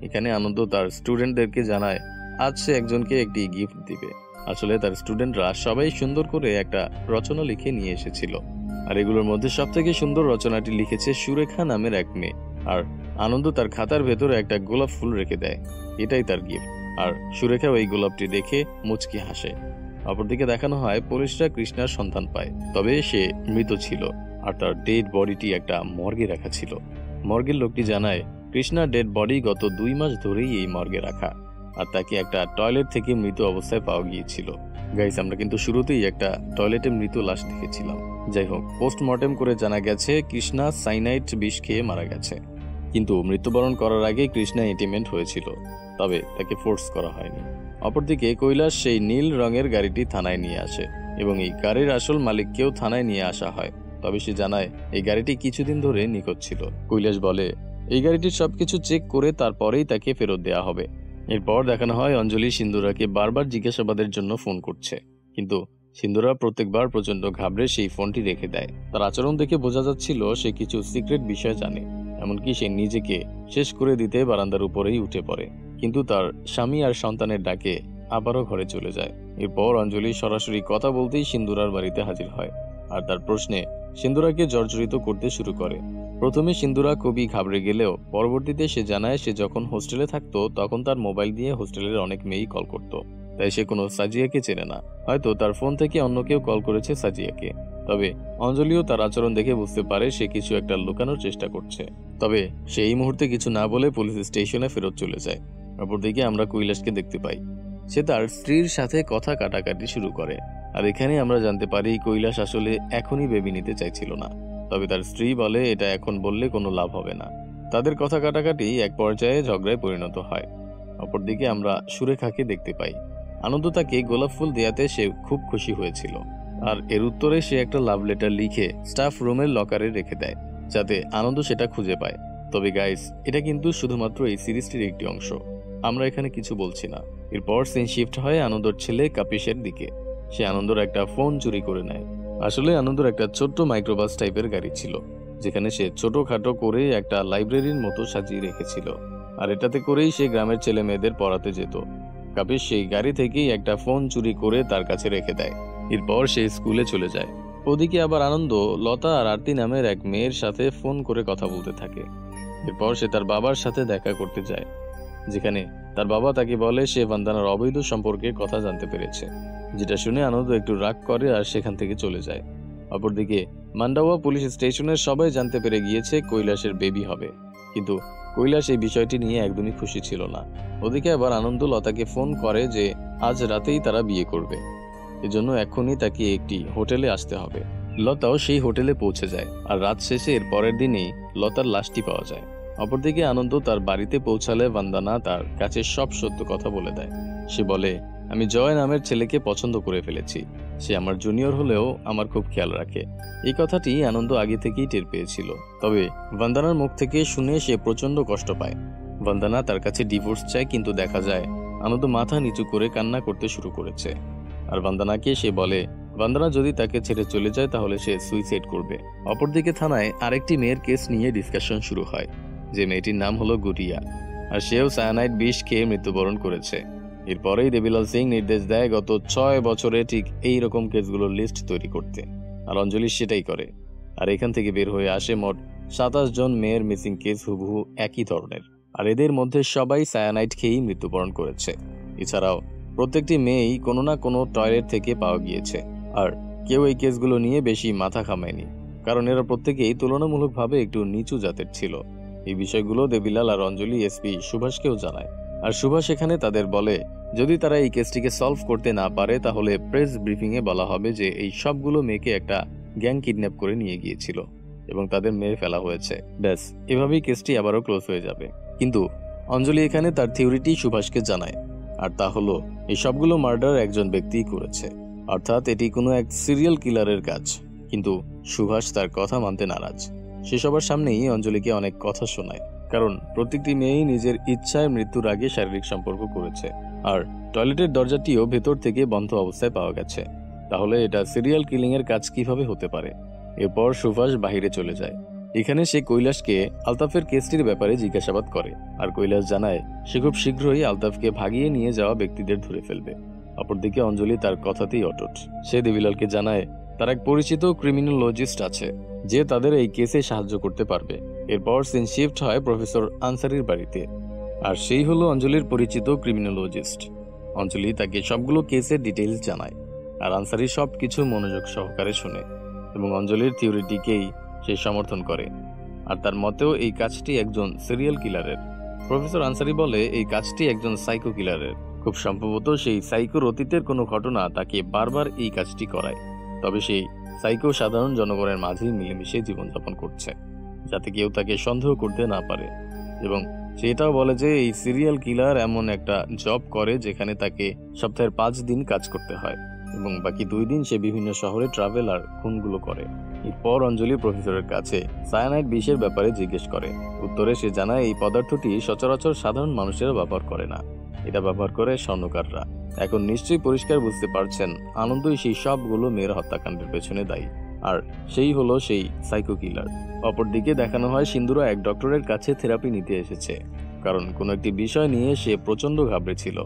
এখানে আনন্দ তার স্টুডেন্টদেরকে জানায় আজ সে একজনকে একটি গিফট দিবে। আসলে তার স্টুডেন্টরা সবাই সুন্দর করে একটা রচনা লিখে নিয়ে এসেছিল, আর এগুলোর মধ্যে সব থেকে সুন্দর রচনাটি লিখেছে সুরেখা নামের এক মেয়ে। আর আনন্দ তার খাতার ভেতরে একটা গোলাপ ফুল রেখে দেয়, এটাই তার গিফট। আর সুরেখা ওই গোলাপটি দেখে মুচকি হাসে। অপরদিকে দেখানো হয় পুলিশরা কৃষ্ণার সন্ধান পায়, তবে সে মৃত ছিল আর তার ডেড বডিটি একটা মর্গে রাখা ছিল। মর্গের লোকটি জানায় কৃষ্ণার ডেড বডি গত 2 মাস ধরেই এই মর্গে রাখা, আর তাকে একটা টয়লেট থেকে মৃত অবস্থায় পাওয়া গিয়েছিল। গাইস, আমরা কিন্তু শুরুতেই একটা টয়লেটে মৃত লাশ দেখেছিলাম। যাই হোক, পোস্টমর্টেম করে জানা গেছে কৃষ্ণা সাইনাইড বিষ খেয়ে মারা গেছে, কিন্তু মৃত্যুবরণ করার আগে কৃষ্ণা এন্টিমেন্ট হয়েছিল, তবে তাকে ফোর্স করা হয়নি। অপরদিকে কৈলাস সেই নীল রঙের গাড়িটি থানায় নিয়ে আসে এবং এই গাড়ির আসল মালিককেও থানায় নিয়ে আসা হয়, তবে সে জানায় এই গাড়িটি কিছুদিন ধরে নিখোঁজ ছিল। কৈলাস বলে এই গাড়িটির সবকিছু চেক করে তারপরেই তাকে ফেরত দেওয়া হবে। এরপর দেখানো হয় অঞ্জলি সিন্দুরাকে বারবার জিজ্ঞাসাবাদের জন্য ফোন করছে, কিন্তু সিন্দুরা প্রত্যেকবার প্রচন্ড ঘাবড়ে সেই ফোনটি রেখে দেয়। তার আচরণ দেখে বোঝা যাচ্ছিল সে কিছু সিক্রেট বিষয় জানে, এমনকি সে নিজেকে শেষ করে দিতে বারান্দার উপরেই উঠে পড়ে, কিন্তু তার স্বামী আর সন্তানের ডাকে আবারও ঘরে চলে যায়। এরপর অঞ্জলি সরাসরি কথা বলতেই সিন্দুরার বাড়িতে হাজির হয় আর তার প্রশ্নে সিন্দুরাকে জর্জরিত করতে শুরু করে। প্রথমে সিন্দুরা খুবই ঘাবড়ে গেলেও পরবর্তীতে সে জানায় সে যখন হোস্টেলে থাকতো তখন তার মোবাইল দিয়ে হোস্টেলের অনেক মেয়েই কল করত, তাই সে কোনো সাজিয়াকে চেনে না। হয়তো তার ফোন থেকে অন্য কেউ কল করেছে সাজিয়াকে। তবে অঞ্জলিও তার আচরণ দেখে বুঝতে পারে সে কিছু একটা লুকানোর চেষ্টা করছে, তবে সে এই মুহূর্তে কিছু না বলে পুলিশ স্টেশনে ফেরত চলে যায়। অপরদিকে আমরা কৈলাসকে দেখতে পাই, সে তার স্ত্রীর সাথে কথা কাটাকাটি শুরু করে, আর এখানে আমরা জানতে পারি কৈলাস আসলে এখনই বেবি নিতে চাইছিল না, তবে তার স্ত্রী বলে এটা এখন বললে কোনো লাভ হবে না। তাদের কথা কাটাকাটি এক পর্যায়ে ঝগড়ায় পরিণত হয়। অপরদিকে আমরা সুরেখাকে দেখতে পাই, আনন্দ তাকে গোলাপ ফুল দেয়াতে সে খুব খুশি হয়েছিল, আর এর উত্তরে সে একটা লাভ লেটার লিখে স্টাফ রুমের লকারে রেখে দেয় যাতে আনন্দ সেটা খুঁজে পায়। তবে গাইস, এটা কিন্তু শুধুমাত্র এই সিরিজটির একটি অংশ, আমরা এখানে কিছু বলছি না। এরপর সিন শিফট হয় আনন্দর ছেলে কাপিসের দিকে। সে আনন্দর একটা ফোন চুরি করে নেয়। আসলে আনন্দর একটা ছোট্ট মাইক্রোবাস টাইপের গাড়ি ছিল, যেখানে সে ছোটখাটো করে একটা লাইব্রেরির মতো সাজিয়ে রেখেছিল, আর এটাতে করেই সে গ্রামের ছেলে মেয়েদের পড়াতে যেত। কাপিস সেই গাড়ি থেকেই একটা ফোন চুরি করে তার কাছে রেখে দেয়। এরপর সে স্কুলে চলে যায়। ওদিকে আবার আনন্দ লতা আর আরতি নামের এক মেয়ের সাথে ফোন করে কথা বলতে থাকে। এরপর সে তার বাবার সাথে দেখা করতে যায়, যেখানে তার বাবা তাকে বলে সে বন্দনার অবৈধ সম্পর্কে কথা জানতে পেরেছে, যেটা শুনে আনন্দ একটু রাগ করে আর সেখান থেকে চলে যায়। অপরদিকে মান্ডাওয়া পুলিশ স্টেশনের সবাই জানতে পেরে গিয়েছে কৈলাসের বেবি হবে, কিন্তু কৈলাস এই বিষয়টি নিয়ে একদমই খুশি ছিল না। ওদিকে আবার আনন্দ লতাকে ফোন করে যে আজ রাতেই তারা বিয়ে করবে, এজন্য এখনই তাকে একটি হোটেলে আসতে হবে। লতাও সেই হোটেলে পৌঁছে যায়, আর রাত শেষে এর পরের দিনই লতার লাশটি পাওয়া যায়। অপরদিকে আনন্দ তার বাড়িতে পৌঁছালে বন্দনা তার কাছে সব সত্য কথা বলে দেয়। সে বলে, আমি জয় নামের ছেলেকে পছন্দ করে ফেলেছি, সে আমার জুনিয়র হলেও আমার খুব খেয়াল রাখে। এই কথাটি আনন্দ আগে থেকেই টের পেয়েছিল, তবে বন্দনার মুখ থেকে শুনে সে প্রচন্ড কষ্ট পায়। বন্দনা তার কাছে ডিভোর্স চায়, কিন্তু দেখা যায় আনন্দ মাথা নিচু করে কান্না করতে শুরু করেছে। আর বন্দনাকে সে বলে বন্দনা যদি তাকে ছেড়ে চলে যায় তাহলে সে সুইসাইড করবে। অপরদিকে থানায় আরেকটি মেয়ের কেস নিয়ে ডিসকাশন শুরু হয়, যে মেয়েটির নাম হলো গুড়িয়া, আর সেও সায়ানাইড বিষ খেয়ে মৃত্যুবরণ করেছে। এরপরেই দেবিলাল সিং নির্দেশ দেয় গত 6 বছরে ঠিক এই রকম কেসগুলোর লিস্ট তৈরি করতে, আর অঞ্জলি সেটাই করে। আর এখান থেকে বের হয়ে আসে মোট 27 জন মেয়ের মিসিং কেস হুবহু একই ধরনের, আর এদের মধ্যে সবাই সায়ানাইড খেয়েই মৃত্যুবরণ করেছে। এছাড়াও প্রত্যেকটি মেয়েই কোনো না কোনো টয়লেট থেকে পাওয়া গিয়েছে, আর কেউ এই কেসগুলো নিয়ে বেশি মাথা ঘামায়নি, কারণ এরা প্রত্যেকেই তুলনামূলকভাবে একটু নিচু জাতের ছিল। এই বিষয়গুলো দেবিলাল আর অঞ্জলি এসপি সুভাষকেও জানায়, আর সুভাষ এখানে তাদের বলে যদি তারা এই কেসটিকে সলভ করতে না পারে তাহলে প্রেস ব্রিফিং এ বলা হবে যে এই সবগুলো মেয়েকে একটা গ্যাং কিডন্যাপ করে নিয়ে গিয়েছিল এবং তাদের মেরে ফেলা হয়েছে। ব্যাস, এভাবেই কেসটি আবারও ক্লোজ হয়ে যাবে। কিন্তু অঞ্জলি এখানে তার থিওরিটি সুভাষকে জানায়, আর তা হলো এই সবগুলো মার্ডার একজন ব্যক্তিই করেছে, অর্থাৎ এটি কোনো এক সিরিয়াল কিলারের কাজ। কিন্তু সুভাষ তার কথা মানতে নারাজ। সে সবার সামনেই অঞ্জলিকে অনেক কথা শোনায়, কারণ প্রত্যেকটি মেয়েই নিজের ইচ্ছায় মৃত্যুর আগে শারীরিক সম্পর্ক করেছে, আর টয়লেটের দরজাটিও ভেতর থেকে বন্ধ অবস্থায় পাওয়া গেছে। তাহলে এটা সিরিয়াল কিলিং এর কাজ কিভাবে হতে পারে? এরপর সুভাষ বাহিরে চলে যায়। এখানে সে কৈলাসকে আলতাফের কেসটির ব্যাপারে জিজ্ঞাসাবাদ করে, আর কৈলাস জানায় সে খুব শীঘ্রই আলতাফকে ভাগিয়ে নিয়ে যাওয়া ব্যক্তিদের ধরে ফেলবে। অপরদিকে অঞ্জলি তার কথাতেই অটুট। সে দেবিলালকে জানায় তার এক পরিচিত ক্রিমিনোলজিস্ট আছে যে তাদের এই কেসে সাহায্য করতে পারবে। এরপর সিন শিফট হয় প্রফেসর আনসারির বাড়িতে, আর সেই হলো অঞ্জলির পরিচিত ক্রিমিনোলজিস্ট। অঞ্জলি তাকে সবগুলো কেসের ডিটেইলস জানায়, আর আনসারি সবকিছু মনোযোগ সহকারে শুনে এবং অঞ্জলির থিওরিটিকেই সে সমর্থন করে। আর তার মতেও এই কাজটি একজন সিরিয়াল কিলারের। প্রফেসর আনসারি বলে এই কাজটি একজন সাইকো কিলারের। খুব সম্ভবত সেই সাইকোর অতীতের কোনো ঘটনা তাকে বারবার এই কাজটি করায়। তবে সেই সাইকো সাধারণ জনগণের মাঝেই মিলেমিশে জীবনযাপন করছে, যাতে কেউ তাকে সন্দেহ করতে না পারে। এবং সেটাও বলে যে এই সিরিয়াল কিলার এমন একটা জব করে যেখানে তাকে সপ্তাহের 5 দিন কাজ করতে হয় এবং বাকি 2 দিন সে বিভিন্ন শহরে ট্রাভেল আর খুনগুলো করে। এরপর অঞ্জলি প্রফেসরের কাছে সায়ানাইড বিষের ব্যাপারে জিজ্ঞেস করে। উত্তরে সে জানায় এই পদার্থটি সচরাচর সাধারণ মানুষেরা ব্যবহার করে না, এটা ব্যবহার করে স্বর্ণকাররা। এখন নিশ্চয়ই পরিষ্কার বুঝতে পারছেন আনন্দই সেই সবগুলো মেয়ের হত্যাকাণ্ডের পেছনে দায়ী, আর সেই হলো সেই সাইকো কিলার। অপরদিকে দেখানো হয় সিন্দুরা এক ডক্টরের কাছে থেরাপি নিতে এসেছে, কারণ কোনো একটি বিষয় নিয়ে সে প্রচন্ড ঘাবড়েছিল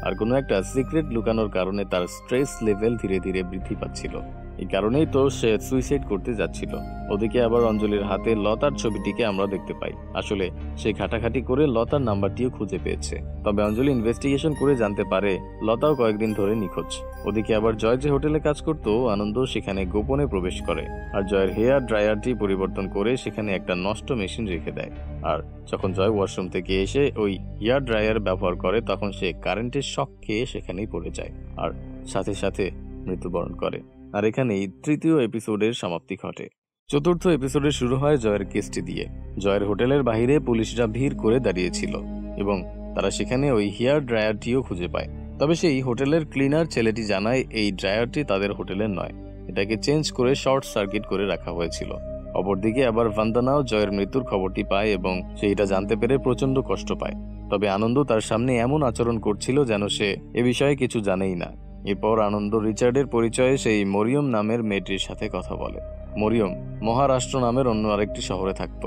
আর কোনো একটা সিক্রেট লুকানোর কারণে তার স্ট্রেস লেভেল ধীরে ধীরে বৃদ্ধি পাচ্ছিল। এই কারণেই তো সে সুইসাইড করতে যাচ্ছিল। ওদিকে আবার অঞ্জলির হাতে লতার ছবিটিকে আমরা দেখতে পাই। আসলে সে ঘাটাঘাটি করে লতার নাম্বারটিও খুঁজে পেয়েছে। তবে অঞ্জলি ইনভেস্টিগেশন করে জানতে পারে লতাও কয়েকদিন ধরে নিখোঁজ। ওদিকে আবার জয় যে হোটেলে কাজ করতো, আনন্দ সেখানে গোপনে প্রবেশ করে আর জয়ের হেয়ার ড্রায়ারটি পরিবর্তন করে সেখানে একটা নষ্ট মেশিন রেখে দেয়। আর যখন জয় ওয়াশরুম থেকে এসে ওই হেয়ার ড্রায়ার ব্যবহার করে তখন সে কারেন্টের শক খেয়ে সেখানেই পড়ে যায় আর সাথে সাথে মৃত্যুবরণ করে। আর এখানেই তৃতীয় এপিসোডের সমাপ্তি ঘটে। চতুর্থ এপিসোডে শুরু হয় জয়ের কেসটি দিয়ে। জয়ের হোটেলের বাইরে পুলিশরা ভিড় করে দাঁড়িয়েছিল এবং তারা সেখানে ওই হেয়ার ড্রায়ারটিও খুঁজে পায়। তবে সেই হোটেলের ক্লিনার ছেলেটি জানায় এই ড্রায়ারটি তাদের হোটেলের নয়, এটাকে চেঞ্জ করে শর্ট সার্কিট করে রাখা হয়েছিল। অপরদিকে আবার ভান্দানাও জয়ের মৃত্যুর খবরটি পায় এবং সে এটা জানতে পেরে প্রচন্ড কষ্ট পায়। তবে আনন্দ তার সামনে এমন আচরণ করছিল যেন সে এ বিষয়ে কিছু জানেই না। এরপর আনন্দ রিচার্ডের পরিচয়ে সেই মরিয়ম নামের মেয়েটির সাথে কথা বলে। মরিয়ম মহারাষ্ট্র নামের অন্য আরেকটি শহরে থাকত।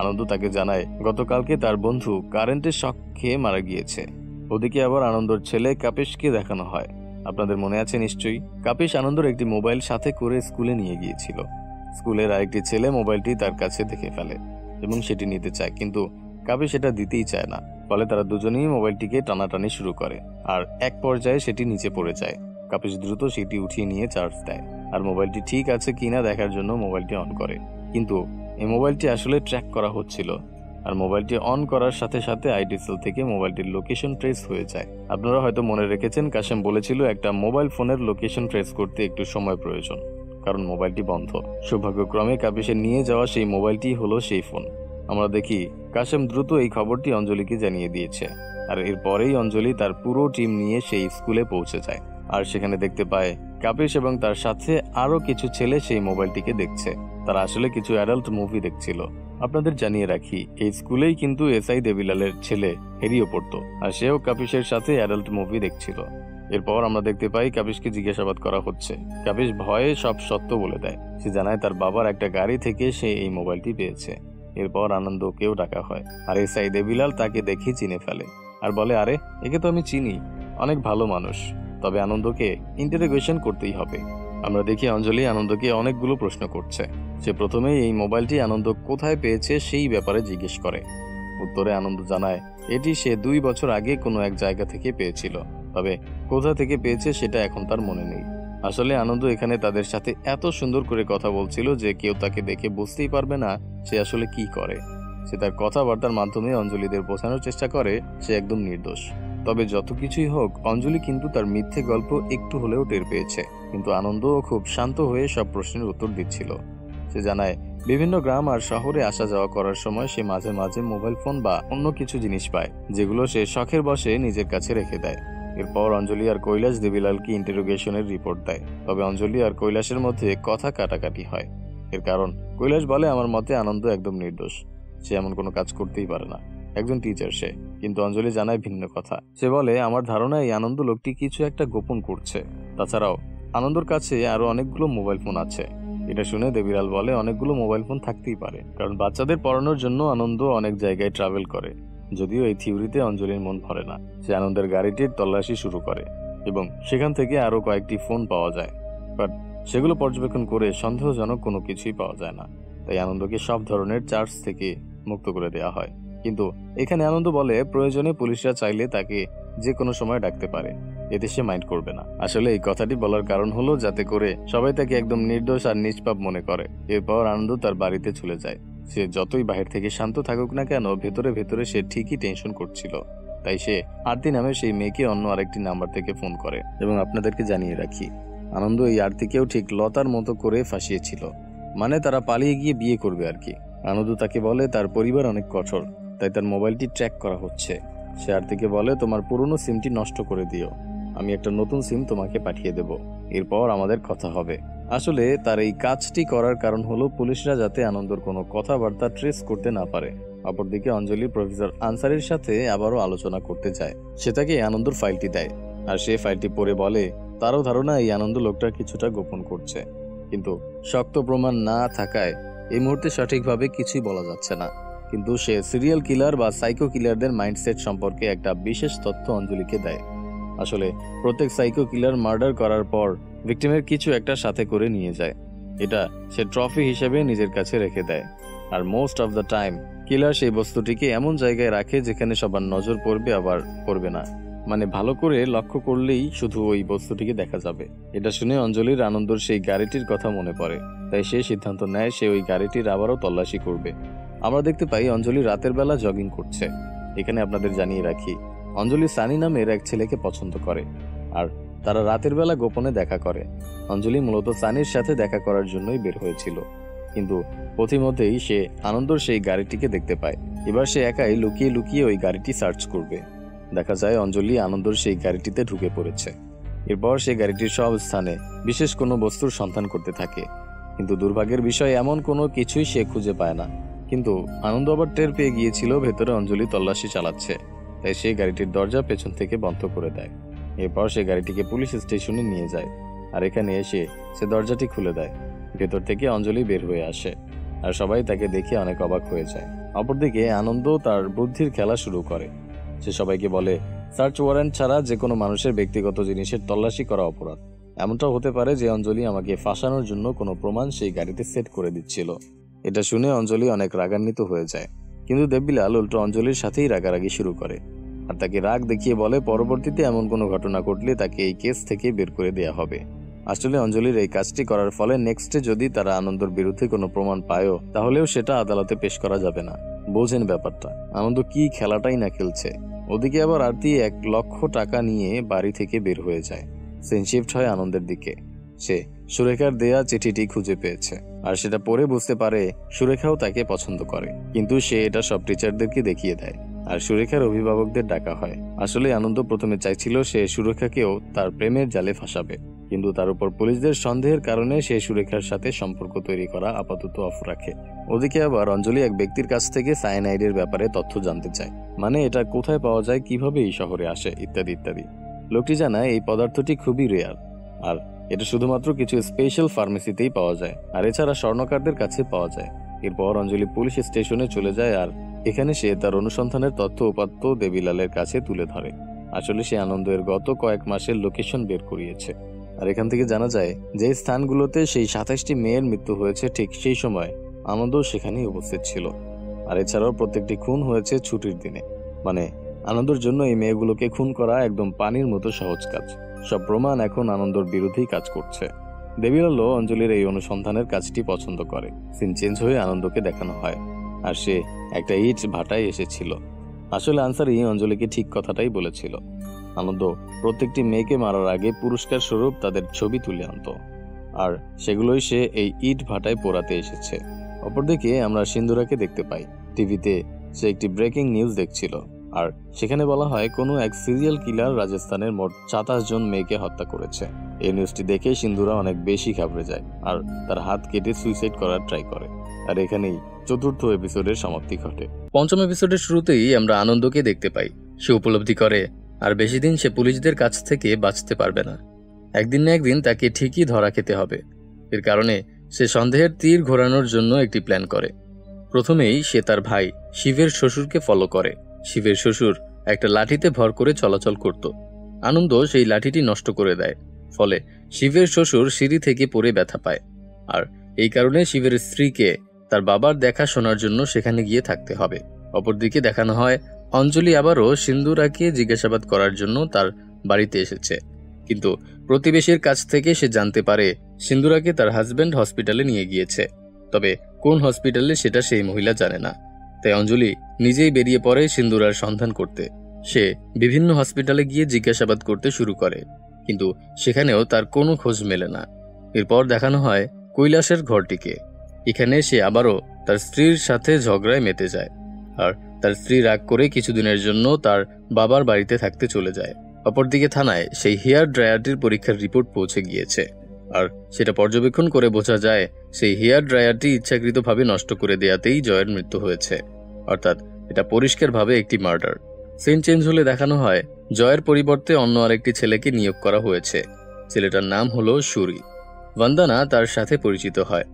আনন্দ তাকে জানায় গতকালকে তার বন্ধু কারেন্টের শক খেয়ে মারা গিয়েছে। ওদিকে আবার আনন্দর ছেলে কাপিশকে দেখানো হয়। আপনাদের মনে আছে নিশ্চয়ই, কাপিশ আনন্দর একটি মোবাইল সাথে করে স্কুলে নিয়ে গিয়েছিল। স্কুলের আরেকটি ছেলে মোবাইলটি তার কাছে দেখে ফেলে এবং সেটি নিতে চায়, কিন্তু কাপিশ সেটা দিতেই চায় না। ফলে তারা দুজনেই মোবাইলটিকে টানাটানি শুরু করে আর এক পর্যায়ে সেটি নিচে পড়ে যায়। কাপিশ দ্রুত সেটি উঠিয়ে নিয়ে চার্জ দেয় আর মোবাইলটি ঠিক আছে কিনা দেখার জন্য মোবাইলটি অন করে। কিন্তু এই মোবাইলটি আসলে ট্র্যাক করা হচ্ছিল আর মোবাইলটি অন করার সাথে সাথে আইটি সেল থেকে মোবাইলটির লোকেশন ট্রেস হয়ে যায়। আপনারা হয়তো মনে রেখেছেন কাশেম বলেছিল একটা মোবাইল ফোনের লোকেশন ট্রেস করতে একটু সময় প্রয়োজন, কারণ মোবাইলটি বন্ধ। সৌভাগ্যক্রমে কাপিশের নিয়ে যাওয়া সেই মোবাইলটি হলো সেই ফোন। আমরা দেখি কাশেম দ্রুত এই খবরটি অঞ্জলিকে জানিয়ে দিয়েছে আর এরপরেই অঞ্জলি তার পুরো টিম নিয়ে সেই স্কুলে পৌঁছে যায় আর সেখানে দেখতে পায় কাপিশ এবং তার সাথে আরো কিছু ছেলে সেই মোবাইলটিকে দেখছে। তারা আসলে কিছু অ্যাডাল্ট মুভি দেখছিল। আপনাদের জানিয়ে রাখি এই স্কুলেই কিন্তু এসআই দেবিলালের ছেলে হেরিও পড়তো আর সেও কাপিশের সাথে অ্যাডাল্ট মুভি দেখছিল। এরপর আমরা দেখতে পাই কাপিশকে জিজ্ঞাসাবাদ করা হচ্ছে। কাপিশ ভয়ে সব সত্য বলে দেয়। সে জানায় তার বাবার একটা গাড়ি থেকে সে এই মোবাইলটি পেয়েছে। এরপর আনন্দকেও ডাকা হয় আর এসআই দেবিলাল তাকে দেখে চিনে ফেলে আর বলে, আরে একে তো আমি চিনি, অনেক ভালো মানুষ, তবে আনন্দকে ইন্টারোগেশন করতেই হবে। আমরা দেখি অঞ্জলি আনন্দকে অনেকগুলো প্রশ্ন করছে। সে প্রথমেই এই মোবাইলটি আনন্দ কোথায় পেয়েছে সেই ব্যাপারে জিজ্ঞেস করে। উত্তরে আনন্দ জানায় এটি সে 2 বছর আগে কোনো এক জায়গা থেকে পেয়েছিল, তবে কোথা থেকে পেয়েছে সেটা এখন তার মনে নেই। আসলে আনন্দ এখানে তাদের সাথে এত সুন্দর করে কথা বলছিল যে কেউ তাকে দেখে বুঝতেই পারবে না সে আসলে কি করে। সে তার কথাবার্তার মাধ্যমে অঞ্জলিদের বোঝানোর চেষ্টা করে সে একদম নির্দোষ। তবে যত কিছুই হোক অঞ্জলি কিন্তু তার মিথ্যে গল্প একটু হলেও টের পেয়েছে, কিন্তু আনন্দও খুব শান্ত হয়ে সব প্রশ্নের উত্তর দিচ্ছিল। সে জানায় বিভিন্ন গ্রাম আর শহরে আসা যাওয়া করার সময় সে মাঝে মাঝে মোবাইল ফোন বা অন্য কিছু জিনিস পায় যেগুলো সে শখের বশে নিজের কাছে রেখে দেয়। এরপর অঞ্জলি আর কৈলাস দেবিলালকে ইন্টারোগেশনের রিপোর্ট দেয়। তবে অঞ্জলি আর কৈলাসের মধ্যে কথা কাটাকাটি হয়। এর কারণ কৈলাস বলে, আমার মতে আনন্দ একদম নির্দোষ, সে এমন কোনো কাজ করতেই পারে না, একজন টিচার সে। কিন্তু অঞ্জলি জানায় ভিন্ন কথা। সে বলে, আমার ধারণা এই আনন্দ লোকটি কিছু একটা গোপন করছে। তাছাড়াও আনন্দর কাছে আরো অনেকগুলো মোবাইল ফোন আছে। এটা শুনে দেবিলাল বলে, অনেকগুলো মোবাইল ফোন থাকতেই পারে, কারণ বাচ্চাদের পড়ানোর জন্য আনন্দ অনেক জায়গায় ট্রাভেল করে। যদিও এই থিওরিতে অঞ্জলির মন ভরে না। সে আনন্দের গাড়িটির তল্লাশি শুরু করে এবং সেখান থেকে আরো কয়েকটি ফোন পাওয়া যায়, বাট সেগুলো পর্যবেক্ষণ করে সন্দেহজনক কোনো কিছুই পাওয়া যায় না। তাই আনন্দকে সব ধরনের চার্জ থেকে মুক্ত করে দেওয়া হয়। কিন্তু এখানে আনন্দ বলে প্রয়োজনে পুলিশরা চাইলে তাকে যে কোনো সময় ডাকতে পারে। এতে সে মাইন্ড করবে না। আসলে এই কথাটি বলার কারণ হলো যাতে করে সবাই তাকে একদম নির্দোষ আর নিষ্পাপ মনে করে। এরপর আনন্দ তার বাড়িতে চলে যায়। সে যতই বাহির থেকে শান্ত থাকুক না কেন, ভেতরে ভেতরে সে ঠিকই টেনশন করছিল। তাই সে আরতি নামে সেই মেয়েকে অন্য আরেকটি নাম্বার থেকে ফোন করে। এবং আপনাদেরকে জানিয়ে রাখি, আনন্দ এই আরতিকেও ঠিক লতার মতো করে ফাঁসিয়েছিল, মানে তারা পালিয়ে গিয়ে বিয়ে করবে আর কি। আনন্দ তাকে বলে তার পরিবার অনেক কঠোর, তাই তার মোবাইলটি ট্র্যাক করা হচ্ছে। সে আরতিকে বলে তোমার পুরনো সিমটি নষ্ট করে দিও, আমি একটা নতুন সিম তোমাকে পাঠিয়ে দেব, এরপর আমাদের কথা হবে। আসলে তার এই কাজটি করার কারণ হলো পুলিশরা যাতে আনন্দর কোনো কথাবার্তা ট্রেস করতে না পারে। অপরদিকে অঞ্জলি প্রফেসর আনসারের সাথে আবারও আলোচনা করতে চায়। সে তাকে আনন্দর ফাইলটি দেয়, আর সে ফাইলটি পড়ে বলে তারও ধারণা এই আনন্দ লোকটা কিছুটা গোপন করছে, কিন্তু শক্ত প্রমাণ না থাকায় এই মুহূর্তে সঠিকভাবে কিছুই বলা যাচ্ছে না। কিন্তু সে সিরিয়াল কিলার বা সাইকো কিলারদের মাইন্ডসেট সম্পর্কে একটা বিশেষ তথ্য অঞ্জলিকে দেয়। আসলে প্রত্যেক সাইকো কিলার মার্ডার করার পর ভিকটিমের কিছু একটা সাথে করে নিয়ে যায়। এটা সে ট্রফি হিসেবে নিজের কাছে রেখে দেয়। আর মোস্ট অফ দ্য টাইম কিলার সেই বস্তুটিকে এমন জায়গায় রাখে যেখানে সবার নজর পড়বে আবার পড়বে না, মানে ভালো করে লক্ষ্য করলেই শুধু ওই বস্তুটিকে দেখা যাবে। এটা শুনে অঞ্জলির আনন্দর সেই গাড়িটির কথা মনে পড়ে, তাই সে সিদ্ধান্ত নেয় সে ওই গাড়িটির আবারও তল্লাশি করবে। আমরা দেখতে পাই অঞ্জলি রাতের বেলা জগিং করছে। এখানে আপনাদের জানিয়ে রাখি, অঞ্জলি সানি নামের এক ছেলেকে পছন্দ করে, আর তারা রাতের বেলা গোপনে দেখা করে। অঞ্জলি মূলত সানির সাথে দেখা করার জন্যই বের হয়েছিল, কিন্তু পথিমধ্যেই সে আনন্দর সেই গাড়িটিকে দেখতে পায়। এবার সে একাই লুকিয়ে লুকিয়ে ওই গাড়িটি সার্চ করবে। দেখা যায় অঞ্জলি আনন্দর সেই গাড়িটিতে ঢুকে পড়েছে। এরপর সে গাড়িটির সব স্থানে বিশেষ কোনো বস্তুর সন্ধান করতে থাকে, কিন্তু দুর্ভাগ্যের বিষয় এমন কোনো কিছুই সে খুঁজে পায় না। কিন্তু আনন্দ আবার টের পেয়ে গিয়েছিল ভেতরে অঞ্জলি তল্লাশি চালাচ্ছে, তাই সে গাড়িটির দরজা পেছন থেকে বন্ধ করে দেয়। এরপর সে গাড়িটিকে পুলিশ স্টেশনে নিয়ে যায়, আর এখানে এসে সে দরজাটি খুলে দেয়। ভেতর থেকে অঞ্জলি বের হয়ে আসে, আর সবাই তাকে দেখে অনেক অবাক হয়ে যায়। অপরদিকে আনন্দ তার বুদ্ধির খেলা শুরু করে। সে সবাইকে বলে সার্চ ওয়ারেন্ট ছাড়া যে কোনো মানুষের ব্যক্তিগত জিনিসের তল্লাশি করা অপরাধ। এমনটাও হতে পারে যে অঞ্জলি আমাকে ফাঁসানোর জন্য কোনো প্রমাণ সেই গাড়িতে সেট করে দিচ্ছিল। এটা শুনে অঞ্জলি অনেক রাগান্বিত হয়ে যায়, কিন্তু দেববিলাল উল্টো অঞ্জলির সাথেই রাগারাগি শুরু করে, আর তাকে রাগ দেখিয়ে বলে পরবর্তীতে এমন কোনো ঘটনা ঘটলে তাকে এই কেস থেকে বের করে দেওয়া হবে। আসলে অঞ্জলির এই কাজটি করার ফলে নেক্সটে যদি তারা আনন্দর বিরুদ্ধে কোনো প্রমাণ পায়ও, তাহলেও সেটা আদালতে পেশ করা যাবে না। বোঝেন ব্যাপারটা, আনন্দ কি খেলাটাই না খেলছে। ওদিকে আবার আরতি 1 লক্ষ টাকা নিয়ে বাড়ি থেকে বের হয়ে যায়। সিন শিফট হয় আনন্দের দিকে। সে সুরেখার দেয়া চিঠিটি খুঁজে পেয়েছে, আর সেটা পড়ে বুঝতে পারে সুরেখাও তাকে পছন্দ করে। কিন্তু সে এটা সব টিচারদেরকে দেখিয়ে দেয়, আর সুরেখার অভিভাবকদের ডাকা হয়। আসলে আনন্দ প্রথমে চাইছিল সে সুরেখাকেও তার প্রেমের জালে ফাঁসাবে, কিন্তু তার উপর পুলিশদের সন্দেহের কারণে সে সুরেখার সাথে সম্পর্ক তৈরি করা আপাতত অফ রাখে। ওদিকে আবার অঞ্জলি এক ব্যক্তির কাছ থেকে সায়ানাইডের ব্যাপারে তথ্য জানতে চায়, মানে এটা কোথায় পাওয়া যায়, কিভাবে এই শহরে আসে, ইত্যাদি ইত্যাদি। লোকটি জানায় এই পদার্থটি খুবই রেয়ার, আর এটা শুধুমাত্র কিছু স্পেশাল ফার্মেসিতেই পাওয়া যায়, আর এছাড়া স্বর্ণকারদের কাছে পাওয়া যায়। এরপর অঞ্জলি পুলিশ স্টেশনে চলে যায়, আর এখানে সে তার অনুসন্ধানের তথ্য উপাত্ত দেবিলালের কাছে তুলে ধরে। আসলে সে আনন্দের গত কয়েক মাসের লোকেশন বের করিয়েছে, আর এখান থেকে জানা যায় যে স্থানগুলোতে সেই 27টি মেয়ের মৃত্যু হয়েছে ঠিক সেই সময় আনন্দ সেখানেই উপস্থিত ছিল। আর এছাড়াও প্রত্যেকটি খুন হয়েছে ছুটির দিনে, মানে আনন্দর জন্য এই মেয়েগুলোকে খুন করা একদম পানির মতো সহজ কাজ। সব প্রমাণ এখন আনন্দর বিরুদ্ধেই কাজ করছে। দেবিলালও অঞ্জলির এই অনুসন্ধানের কাজটি পছন্দ করে। সিন চেঞ্জ হয়ে আনন্দকে দেখানো হয়, আর সে একটা ইট ভাটায় এসেছিল। আসলে আনসারি অঞ্জলিকে ঠিক কথাটাই বলেছিল। আনন্দ প্রত্যেকটি মেয়েকে মারার আগে পুরস্কার স্বরূপ তাদের ছবি তুলে আনত, আর সেগুলোই সে এই ইট ভাটায় পোড়াতে এসেছে। অপরদিকে আমরা সিন্দুরাকে দেখতে পাই। টিভিতে সে একটি ব্রেকিং নিউজ দেখছিল, আর সেখানে বলা হয় কোনো এক সিরিয়াল কিলার রাজস্থানের মোট 27 জন মেয়েকে হত্যা করেছে। এই নিউজটি দেখে সিন্দুরা অনেক বেশি ঘাবড়ে যায়, আর তার হাত কেটে সুইসাইড করার ট্রাই করে। আর এখানেই 4র্থ এপিসোডের সমাপ্তি ঘটে। 5ম এপিসোডের শুরুতেই আমরা আনন্দকে দেখতে পাই। সে উপলব্ধি করে আর বেশি দিন সে পুলিশদের কাছ থেকে বাঁচতে পারবে না। একদিন না একদিন তাকে ঠিকই ধরা খেতে হবে। এর কারণে সে সন্দেহের তীর ঘোরানোর জন্য একটি প্ল্যান করে। প্রথমেই সে তার ভাই শিবের শ্বশুরকে ফলো করে। শিবের শ্বশুর একটা লাঠিতে ভর করে চলাচল করত। আনন্দ সেই লাঠিটি নষ্ট করে দেয়, ফলে শিবের শ্বশুর সিঁড়ি থেকে পড়ে ব্যথা পায়। আর এই কারণে শিবের স্ত্রীকে তার বাবার দেখাশোনার জন্য সেখানে গিয়ে থাকতে হবে। অপরদিকে দেখানো হয় অঞ্জলি আবারও সিন্দুরাকে জিজ্ঞাসাবাদ করার জন্য তার বাড়িতে এসেছে, কিন্তু প্রতিবেশীর কাছ থেকে সে জানতে পারে সিন্দুরাকে তার হাজবেন্ড হসপিটালে নিয়ে গিয়েছে, তবে কোন হসপিটালে সেটা সেই মহিলা জানে না। তাই অঞ্জলি নিজেই বেরিয়ে পড়ে সিন্দুরার সন্ধান করতে। সে বিভিন্ন হসপিটালে গিয়ে জিজ্ঞাসাবাদ করতে শুরু করে, কিন্তু সেখানেও তার কোনো খোঁজ মেলে না। এরপর দেখানো হয় কৈলাসের ঘরটিকে। এখানে সে আবারও তার স্ত্রীর সাথে ঝগড়ায় মেতে যায়, আর তার স্ত্রী রাগ করে কিছুদিনের জন্য তার বাবার বাড়িতে থাকতে চলে যায়। অপরদিকে থানায় সেই হেয়ার ড্রায়ারটির পরীক্ষার রিপোর্ট পৌঁছে গিয়েছে, আর সেটা পর্যবেক্ষণ করে বোঝা যায় সেই হেয়ার ড্রায়ারটি ইচ্ছাকৃতভাবে নষ্ট করে দেয়াতেই জয়ের মৃত্যু হয়েছে। অর্থাৎ এটা পরিষ্কারভাবে একটি মার্ডার। সিন চেঞ্জ হলে দেখানো হয় জয়ের পরিবর্তে অন্য আরেকটি ছেলেকে নিয়োগ করা হয়েছে। ছেলেটার নাম হলো সুরি। বন্দনা তার সাথে পরিচিত হয়।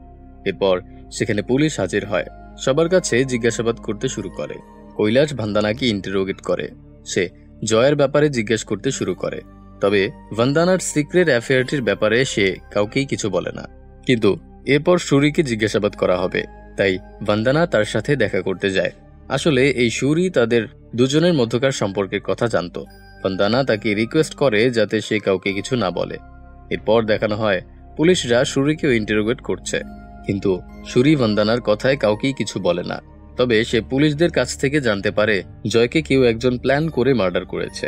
এরপর সেখানে পুলিশ হাজির হয়, সবার কাছে জিজ্ঞাসাবাদ করতে শুরু করে। কৈলাস বন্দনাকে ইন্টারোগেট করে। সে জয়ের ব্যাপারে জিজ্ঞেস করতে শুরু করে, তবে বন্দনার সিক্রেট অ্যাফেয়ারটির ব্যাপারে সে কাউকেই কিছু বলে না। কিন্তু এরপর সুরিকে জিজ্ঞাসাবাদ করা হবে, তাই বন্দনা তার সাথে দেখা করতে যায়। আসলে এই সুরি তাদের দুজনের মধ্যকার সম্পর্কের কথা জানত। বন্দনা তাকে রিকোয়েস্ট করে যাতে সে কাউকে কিছু না বলে। এরপর দেখানো হয় পুলিশরা সুরিকেও ইন্টারোগেট করছে, কিন্তু সুরি বন্দনার কথায় কাউকেই কিছু বলে না। তবে সে পুলিশদের কাছ থেকে জানতে পারে জয়কে কেউ একজন প্ল্যান করে মার্ডার করেছে।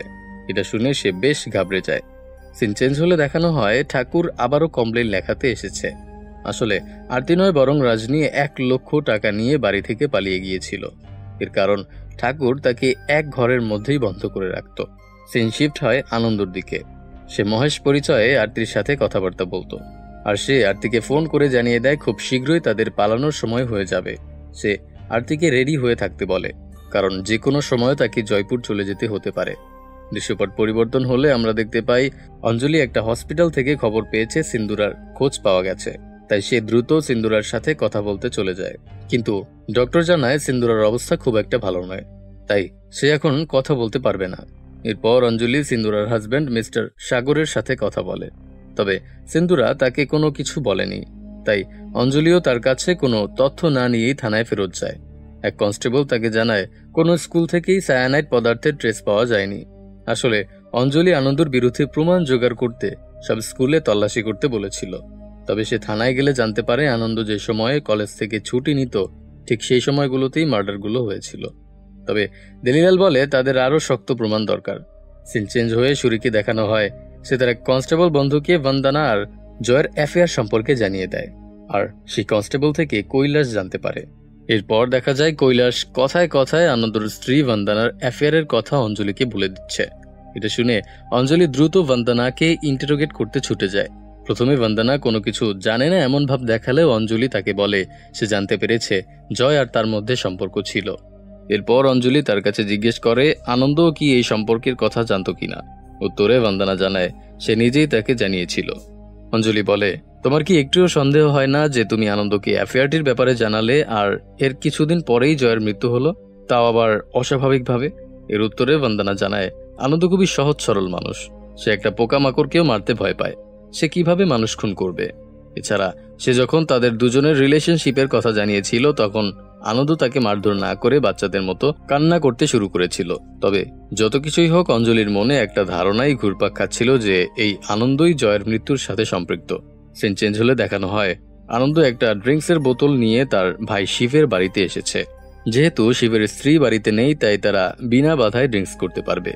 এটা শুনে সে বেশ ঘাবড়ে যায়। সিন চেঞ্জ হলে দেখানো হয় ঠাকুর আবারও কমপ্লেন লেখাতে এসেছে। আসলে আরতি নয় বরং রাজনী 1 লক্ষ টাকা নিয়ে বাড়ি থেকে পালিয়ে গিয়েছিল। এর কারণ ঠাকুর তাকে এক ঘরের মধ্যেই বন্ধ করে রাখত। সিন শিফট হয় আনন্দর দিকে। সে মহেশ পরিচয়ে আরতির সাথে কথাবার্তা বলতো, আর সে আরতিকে ফোন করে জানিয়ে দেয় খুব শীঘ্রই তাদের পালানোর সময় হয়ে যাবে। সে আরতিকে রেডি হয়ে থাকতে বলে, কারণ যে কোনো সময় তাকে জয়পুর চলে যেতে হতে পারে। দৃশ্যপট পরিবর্তন হলে আমরা দেখতে পাই অঞ্জলি একটা হসপিটাল থেকে খবর পেয়েছে সিন্দুরার খোঁজ পাওয়া গেছে, তাই সে দ্রুত সিন্দুরার সাথে কথা বলতে চলে যায়। কিন্তু ডক্টর জানায় সিন্দুরার অবস্থা খুব একটা ভালো নয়, তাই সে এখন কথা বলতে পারবে না। এরপর অঞ্জলি সিন্দুরার হাজবেন্ড মিস্টার সাগরের সাথে কথা বলে, তবে সিন্দুরা তাকে কোনো কিছু বলেনি। তাই অঞ্জলিও তার কাছে কোনো তথ্য না নিয়েই থানায় ফেরত যায়। এক কনস্টেবল তাকে জানায় কোনো স্কুল থেকেই সায়ানাইড পদার্থের ট্রেস পাওয়া যায়নি। আসলে অঞ্জলি আনন্দর বিরুদ্ধে প্রমাণ জোগাড় করতে সব স্কুলে তল্লাশি করতে বলেছিল। তবে সে থানায় গেলে জানতে পারে আনন্দ যে সময়ে কলেজ থেকে ছুটি নিত ঠিক সেই সময়গুলোতেই মার্ডারগুলো হয়েছিল। তবে দেলিলাল বলে তাদের আরও শক্ত প্রমাণ দরকার। সিন চেঞ্জ হয়ে সুরিকে দেখানো হয় সে তার এক কনস্টেবল বন্ধুকে বন্দনা আর জয়ের অ্যাফেয়ার সম্পর্কে জানিয়ে দেয়, আর সেই কনস্টেবল থেকে কৈলাস জানতে পারে। এরপর দেখা যায় কৈলাস কথায় কথায় আনন্দর স্ত্রী বন্দনার অ্যাফেয়ারের কথা অঞ্জলিকে বলে দিচ্ছে। এটা শুনে অঞ্জলি দ্রুত বন্দনাকে ইন্টারোগেট করতে ছুটে যায়। প্রথমে বন্দনা কোনো কিছু জানে না এমন ভাব দেখালেও অঞ্জলি তাকে বলে সে জানতে পেরেছে জয় আর তার মধ্যে সম্পর্ক ছিল। এরপর অঞ্জলি তার কাছে জিজ্ঞেস করে আনন্দও কি এই সম্পর্কের কথা জানত কিনা। উত্তরে বন্দনা জানায় সে নিজেই তাকে জানিয়েছিল। অঞ্জলি বলে, তোমার কি একটুও সন্দেহ হয় না যে তুমি আনন্দকে অ্যাফেয়ারটির ব্যাপারে জানালে আর এর কিছুদিন পরেই জয়ের মৃত্যু হলো, তাও আবার অস্বাভাবিকভাবে? এর উত্তরে বন্দনা জানায় আনন্দ খুবই সহজ সরল মানুষ, সে একটা পোকামাকড়কেও মারতে ভয় পায়, সে কিভাবে মানুষ খুন করবে? এছাড়া সে যখন তাদের দুজনের রিলেশনশিপের কথা জানিয়েছিল তখন আনন্দ তাকে মারধর না করে বাচ্চাদের মতো কান্না করতে শুরু করেছিল। তবে যত কিছুই হোক অঞ্জলির মনে একটা ধারণাই ঘুরপাক খাচ্ছিল যে এই আনন্দই জয়ের মৃত্যুর সাথে সম্পৃক্ত। সিন চেঞ্জ হলে দেখানো হয় আনন্দ একটা ড্রিঙ্কসের বোতল নিয়ে তার ভাই শিবের বাড়িতে এসেছে। যেহেতু শিবের স্ত্রী বাড়িতে নেই তাই তারা বিনা বাধায় ড্রিঙ্কস করতে পারবে।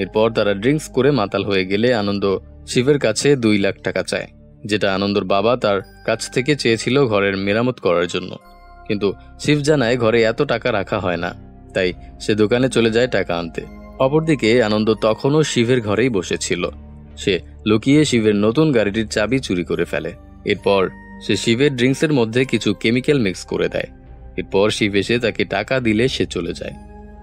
এরপর তারা ড্রিঙ্কস করে মাতাল হয়ে গেলে আনন্দ শিবের কাছে 2 লাখ টাকা চায়, যেটা আনন্দর বাবা তার কাছ থেকে চেয়েছিল ঘরের মেরামত করার জন্য। কিন্তু শিব জানায় ঘরে এত টাকা রাখা হয় না, তাই সে দোকানে চলে যায় টাকা আনতে। অপরদিকে আনন্দ তখনও শিবের ঘরেই বসেছিল। সে লুকিয়ে শিবের নতুন গাড়িটির চাবি চুরি করে ফেলে। এরপর সে শিবের ড্রিঙ্কসের মধ্যে কিছু কেমিক্যাল মিক্স করে দেয়। এরপর শিব এসে তাকে টাকা দিলে সে চলে যায়।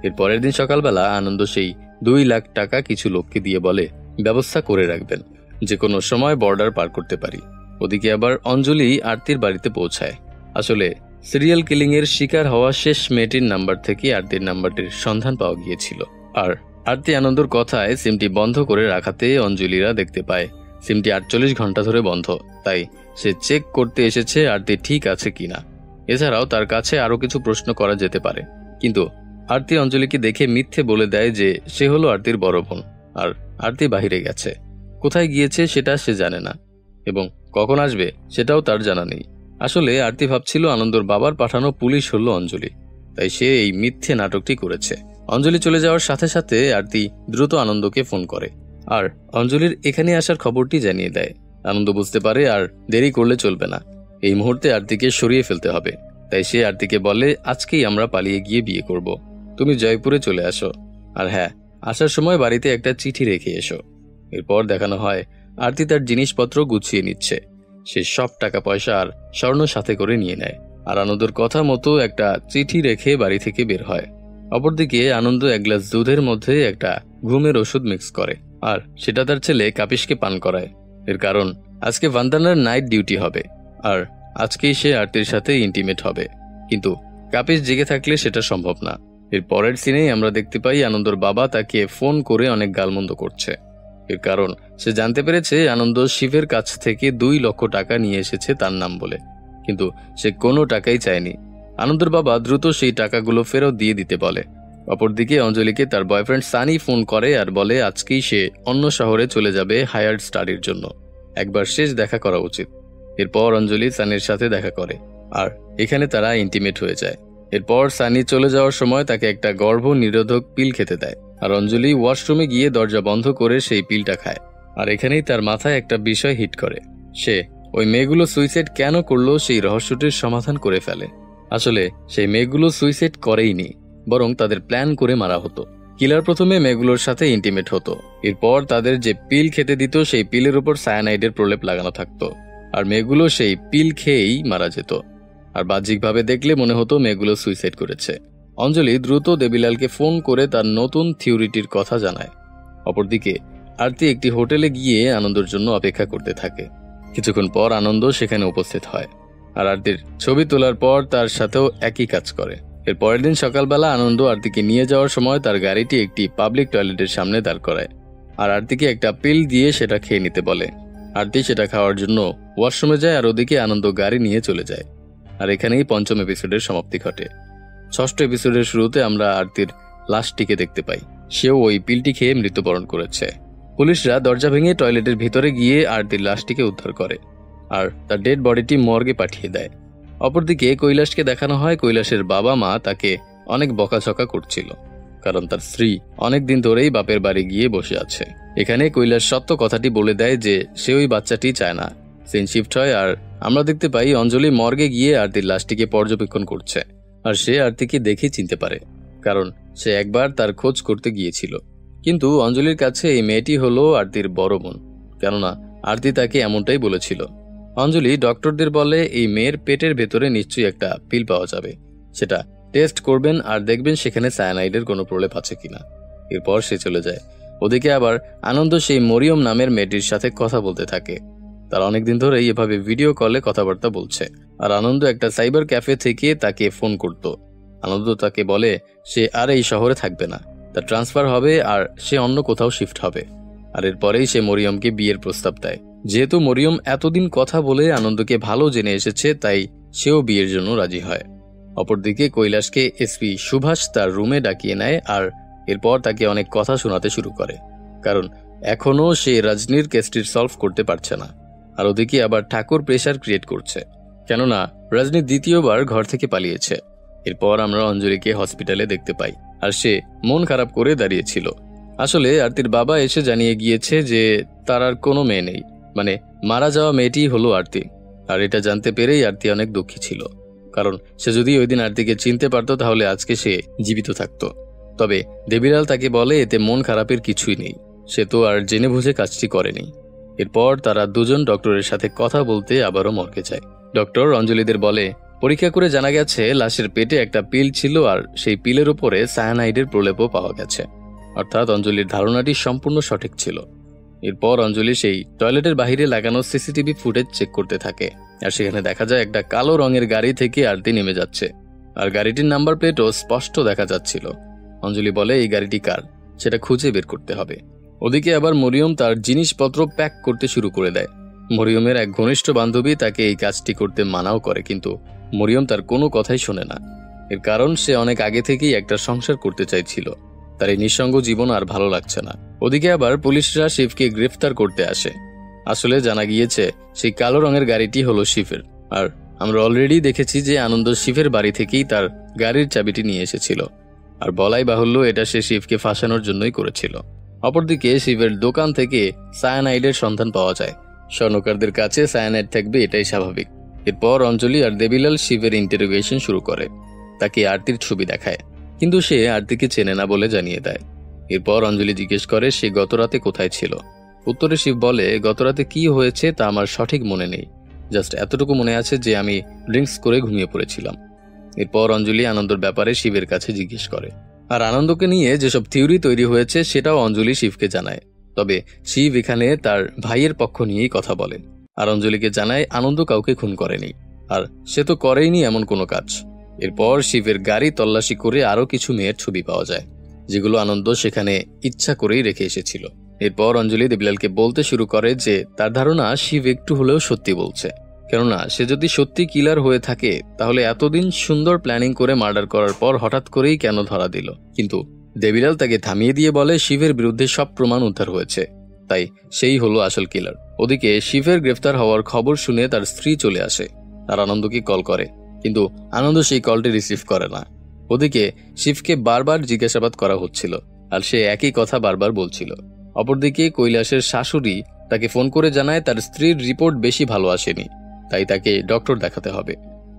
এর পরের দিন সকালবেলা আনন্দ সেই 2 লাখ টাকা কিছু লোককে দিয়ে বলে ব্যবস্থা করে রাখবেন, যে কোনো সময় বর্ডার পার করতে পারি। ওদিকে আবার অঞ্জলি আরতির বাড়িতে পৌঁছায়। আসলে সিরিয়াল কিলিং এর শিকার হওয়া শেষ মেয়েটির নাম্বার থেকে আরতির নাম্বারটির সন্ধান পাওয়া গিয়েছিল। আর আরতি আনন্দর কথায় সিমটি বন্ধ করে রাখাতে অঞ্জলিরা দেখতে পায় সিমটি 48 ঘন্টা ধরে বন্ধ, তাই সে চেক করতে এসেছে আরতি ঠিক আছে কিনা। এছাড়াও তার কাছে আরো কিছু প্রশ্ন করা যেতে পারে, কিন্তু আরতি অঞ্জলিকে দেখে মিথ্যে বলে দেয় যে সে হলো আরতির বড় বোন, আর আরতি বাহিরে গেছে। কোথায় গিয়েছে সেটা সে জানে না, এবং কখন আসবে সেটাও তার জানা নেই। আসলে আরতি ভাবছিল আনন্দর বাবার পাঠানো পুলিশ হলো অঞ্জলি, তাই সে এই মিথ্যে নাটকটি করেছে। অঞ্জলি চলে যাওয়ার সাথে সাথে আরতি দ্রুত আনন্দকে ফোন করে আর অঞ্জলির এখানে আসার খবরটি জানিয়ে দেয়। আনন্দ বুঝতে পারে আর দেরি করলে চলবে না, এই মুহূর্তে আরতিকে সরিয়ে ফেলতে হবে। তাই সে আরতিকে বলে, আজকেই আমরা পালিয়ে গিয়ে বিয়ে করব, তুমি জয়পুরে চলে আসো, আর হ্যাঁ, আসার সময় বাড়িতে একটা চিঠি রেখে এসো। এরপর দেখানো হয় আরতি তার জিনিসপত্র গুছিয়ে নিচ্ছে। সে সব টাকা পয়সা আর স্বর্ণ সাথে করে নিয়ে নেয় আর আনন্দর কথা মতো একটা চিঠি রেখে বাড়ি থেকে বের হয়। অপরদিকে আনন্দ এক গ্লাস দুধের মধ্যে একটা ঘুমের ওষুধ মিক্স করে আর সেটা তার ছেলে কাপিসকে পান করায়। এর কারণ আজকে ভান্দানার নাইট ডিউটি হবে আর আজকেই সে আরতির সাথে ইন্টিমেট হবে, কিন্তু কাপিস জেগে থাকলে সেটা সম্ভব না। এর পরের সিনেই আমরা দেখতে পাই আনন্দর বাবা তাকে ফোন করে অনেক গালমন্দ করছে। এর কারণ সে জানতে পেরেছে আনন্দ শিবের কাছ থেকে 2 লক্ষ টাকা নিয়ে এসেছে তার নাম বলে, কিন্তু সে কোনো টাকাই চায়নি। আনন্দর বাবা দ্রুত সেই টাকাগুলো ফেরত দিয়ে দিতে বলে। অপরদিকে অঞ্জলিকে তার বয়ফ্রেন্ড সানি ফোন করে আর বলে আজকেই সে অন্য শহরে চলে যাবে হায়ার স্টাডির জন্য, একবার শেষ দেখা করা উচিত। এরপর অঞ্জলি সানির সাথে দেখা করে আর এখানে তারা ইন্টিমেট হয়ে যায়। এরপর সানি চলে যাওয়ার সময় তাকে একটা গর্ভ নিরোধক পিল খেতে দেয় আর অঞ্জলি ওয়াশরুমে গিয়ে দরজা বন্ধ করে সেই পিলটা খায়। আর এখানেই তার মাথায় একটা বিষয় হিট করে। সে ওই মেয়েগুলো সুইসাইড কেন করলো সেই রহস্যটির সমাধান করে ফেলে। আসলে সেই মেয়েগুলো সুইসাইড করেইনি, বরং তাদের প্ল্যান করে মারা হতো। কিলার প্রথমে মেয়েগুলোর সাথে ইন্টিমেট হতো, এরপর তাদের যে পিল খেতে দিত সেই পিলের উপর সায়ানাইডের প্রলেপ লাগানো থাকতো আর মেয়েগুলো সেই পিল খেয়েই মারা যেত। আর বাহ্যিকভাবে দেখলে মনে হতো মেয়েগুলো সুইসাইড করেছে। অঞ্জলি দ্রুত দেবিলালকে ফোন করে তার নতুন থিওরিটির কথা জানায়। অপরদিকে আরতি একটি হোটেলে গিয়ে আনন্দর জন্য অপেক্ষা করতে থাকে। কিছুক্ষণ পর আনন্দ সেখানে উপস্থিত হয় আর আরতির ছবি তোলার পর তার সাথেও একই কাজ করে। এর পরের দিন সকালবেলা আনন্দ আরতিকে নিয়ে যাওয়ার সময় তার গাড়িটি একটি পাবলিক টয়লেটের সামনে দাঁড় করায় আর আরতিকে একটা পিল দিয়ে সেটা খেয়ে নিতে বলে। আরতি সেটা খাওয়ার জন্য ওয়াশরুমে যায় আর ওদিকে আনন্দ গাড়ি নিয়ে চলে যায়। আর এখানেই 5ম এপিসোডের সমাপ্তি ঘটে। 6ষ্ঠ এপিসোডের শুরুতে আমরা আরতির লাশটিকে দেখতে পাই, সেও ওই পিলটি খেয়ে মৃত্যুবরণ করেছে। পুলিশরা দরজা ভেঙে টয়লেটের ভিতরে গিয়ে আরতির লাশটিকে উদ্ধার করে আর তার ডেড বডিটি মর্গে পাঠিয়ে দেয়। অপরদিকে কৈলাসকে দেখানো হয় কৈলাসের বাবা মা তাকে অনেক বকাঝকা করছিল, কারণ তার স্ত্রী অনেকদিন ধরেই বাপের বাড়ি গিয়ে বসে আছে। এখানে কৈলাস সত্য কথাটি বলে দেয় যে সে ওই বাচ্চাটি চায় না। সিন শিফট হয় আর আমরা দেখতে পাই অঞ্জলি মর্গে গিয়ে আরতির লাশটিকে পর্যবেক্ষণ করছে আর সে আরতিকে দেখে চিনতে পারে, কারণ সে একবার তার খোঁজ করতে গিয়েছিল। কিন্তু অঞ্জলির কাছে এই মেয়েটি হলো আরতির বড় বোন, কেননা আরতি তাকে এমনটাই বলেছিল। অঞ্জলি ডক্টরদের বলে এই মেয়ের পেটের ভেতরে নিশ্চয়ই একটা পিল পাওয়া যাবে, সেটা টেস্ট করবেন আর দেখবেন সেখানে সায়ানাইডের কোনো প্রলেপ আছে কিনা। এরপর সে চলে যায়। ওদিকে আবার আনন্দ সেই মরিয়ম নামের মেয়েটির সাথে কথা বলতে থাকে। তার অনেকদিন ধরেই এভাবে ভিডিও কলে কথাবার্তা বলছে আর আনন্দ একটা সাইবার ক্যাফে থেকে তাকে ফোন করত। আনন্দ তাকে বলে সে আর এই শহরে থাকবে না, তার ট্রান্সফার হবে আর সে অন্য কোথাও শিফট হবে। আর এরপরেই সে মরিয়মকে বিয়ের প্রস্তাব দেয়। যেহেতু মরিয়ম এতদিন কথা বলে আনন্দকে ভালো জেনে এসেছে, তাই সেও বিয়ের জন্য রাজি হয়। অপরদিকে কৈলাসকে এসপি সুভাষ তার রুমে ডাকিয়ে নেয় আর এরপর তাকে অনেক কথা শোনাতে শুরু করে, কারণ এখনও সে রজনীর কেসটির সলভ করতে পারছে না। আর ওদিকে আবার ঠাকুর প্রেশার ক্রিয়েট করছে, কেননা রজনী দ্বিতীয়বার ঘর থেকে পালিয়েছে। এরপর আমরা অঞ্জলিকে হসপিটালে দেখতে পাই আর সে মন খারাপ করে দাঁড়িয়েছিল। আসলে আরতির বাবা এসে জানিয়ে গিয়েছে যে তার আর কোনো মেয়ে নেই, মানে মারা যাওয়া মেয়েটি হলো আরতি। আর এটা জানতে পেরেই আরতি অনেক দুঃখী ছিল, কারণ সে যদি ওই দিন আরতিকে চিনতে পারত তাহলে আজকে সে জীবিত থাকতো। তবে দেবিলাল তাকে বলে এতে মন খারাপের কিছুই নেই, সে তো আর জেনে বুঝে কাজটি করেনি। এরপর তারা দুজন ডক্টরের সাথে কথা বলতে আবারও মর্গে যায়। ডক্টর অঞ্জলিদের বলে পরীক্ষা করে জানা গেছে লাশের পেটে একটা পিল ছিল আর সেই পিলের উপরে সায়ানাইডের প্রলেপও পাওয়া গেছে, অর্থাৎ অঞ্জলির ধারণাটি সম্পূর্ণ সঠিক ছিল। এরপর অঞ্জলি সেই টয়লেটের বাহিরে লাগানো সিসিটিভি ফুটেজ চেক করতে থাকে আর সেখানে দেখা যায় একটা কালো রঙের গাড়ি থেকে আরতি নেমে যাচ্ছে আর গাড়িটির নাম্বার প্লেটও স্পষ্ট দেখা যাচ্ছিল। অঞ্জলি বলে এই গাড়িটি কার সেটা খুঁজে বের করতে হবে। ওদিকে আবার মরিয়ম তার জিনিসপত্র প্যাক করতে শুরু করে দেয়। মরিয়মের এক ঘনিষ্ঠ বান্ধবী তাকে এই কাজটি করতে মানাও করে, কিন্তু মরিয়ম তার কোনো কথাই শোনে না। এর কারণ সে অনেক আগে থেকেই একটা সংসার করতে চাইছিল, তার এই নিঃসঙ্গ জীবন আর ভালো লাগছে না। ওদিকে আবার পুলিশরা শিবকে গ্রেফতার করতে আসে। আসলে জানা গিয়েছে সেই কালো রঙের গাড়িটি হলো শিবের। আর আমরা অলরেডি দেখেছি যে আনন্দ শিবের বাড়ি থেকেই তার গাড়ির চাবিটি নিয়ে এসেছিল। আর বলাই বাহুল্য এটা সে শিবকে ফাঁসানোর জন্যই করেছিল। অপরদিকে শিবের দোকান থেকে সায়ানাইডের সন্ধান পাওয়া যায়। স্বর্ণকারদের কাছে সায়ানাইড থাকবে এটাই স্বাভাবিক। এরপর অঞ্জলি আর দেবিলাল শিবের ইন্টারোগেশন শুরু করে। তাকে আরতির ছবি দেখায়, কিন্তু সে আরতিকে চেনে না বলে জানিয়ে দেয়। এরপর অঞ্জলি জিজ্ঞেস করে সে গতরাতে কোথায় ছিল। উত্তরে শিব বলে, গতরাতে কি হয়েছে তা আমার সঠিক মনে নেই, জাস্ট এতটুকু মনে আছে যে আমি ড্রিঙ্কস করে ঘুমিয়ে পড়েছিলাম। এরপর অঞ্জলি আনন্দর ব্যাপারে শিবের কাছে জিজ্ঞেস করে। আর আনন্দকে নিয়ে যেসব থিওরি তৈরি হয়েছে সেটাও অঞ্জলি শিবকে জানায়। তবে শিব এখানে তার ভাইয়ের পক্ষ নিয়েই কথা বলে। আর অঞ্জলিকে জানায় আনন্দ কাউকে খুন করেনি, আর সে তো করেইনি এমন কোনো কাজ। এরপর শিবের গাড়ি তল্লাশি করে আরো কিছু মেয়ের ছবি পাওয়া যায়, যেগুলো আনন্দ সেখানে ইচ্ছা করেই রেখে এসেছিল। এরপর অঞ্জলি দেবিলালকে বলতে শুরু করে যে তার ধারণা শিব একটু হলেও সত্যি বলছে, কেননা সে যদি সত্যি কিলার হয়ে থাকে তাহলে এতদিন সুন্দর প্ল্যানিং করে মার্ডার করার পর হঠাৎ করেই কেন ধরা দিল। কিন্তু দেবিলাল তাকে থামিয়ে দিয়ে বলে শিবের বিরুদ্ধে সব প্রমাণ উদ্ধার হয়েছে, তাই সেই হলো আসল কিলার। ওদিকে শিবের গ্রেফতার হওয়ার খবর শুনে তার স্ত্রী চলে আসে আর আনন্দকে কল করে, কিন্তু আনন্দ সেই কলটি রিসিভ করে না। ওদিকে শিবকে বারবার জিজ্ঞাসাবাদ করা হচ্ছিল আর সে একই কথা বারবার বলছিল। অপরদিকে কৈলাসের শাশুড়ি তাকে ফোন করে জানায় তার স্ত্রীর রিপোর্ট বেশি ভালো আসেনি, তাই তাকে ডক্টর দেখাতে হবে।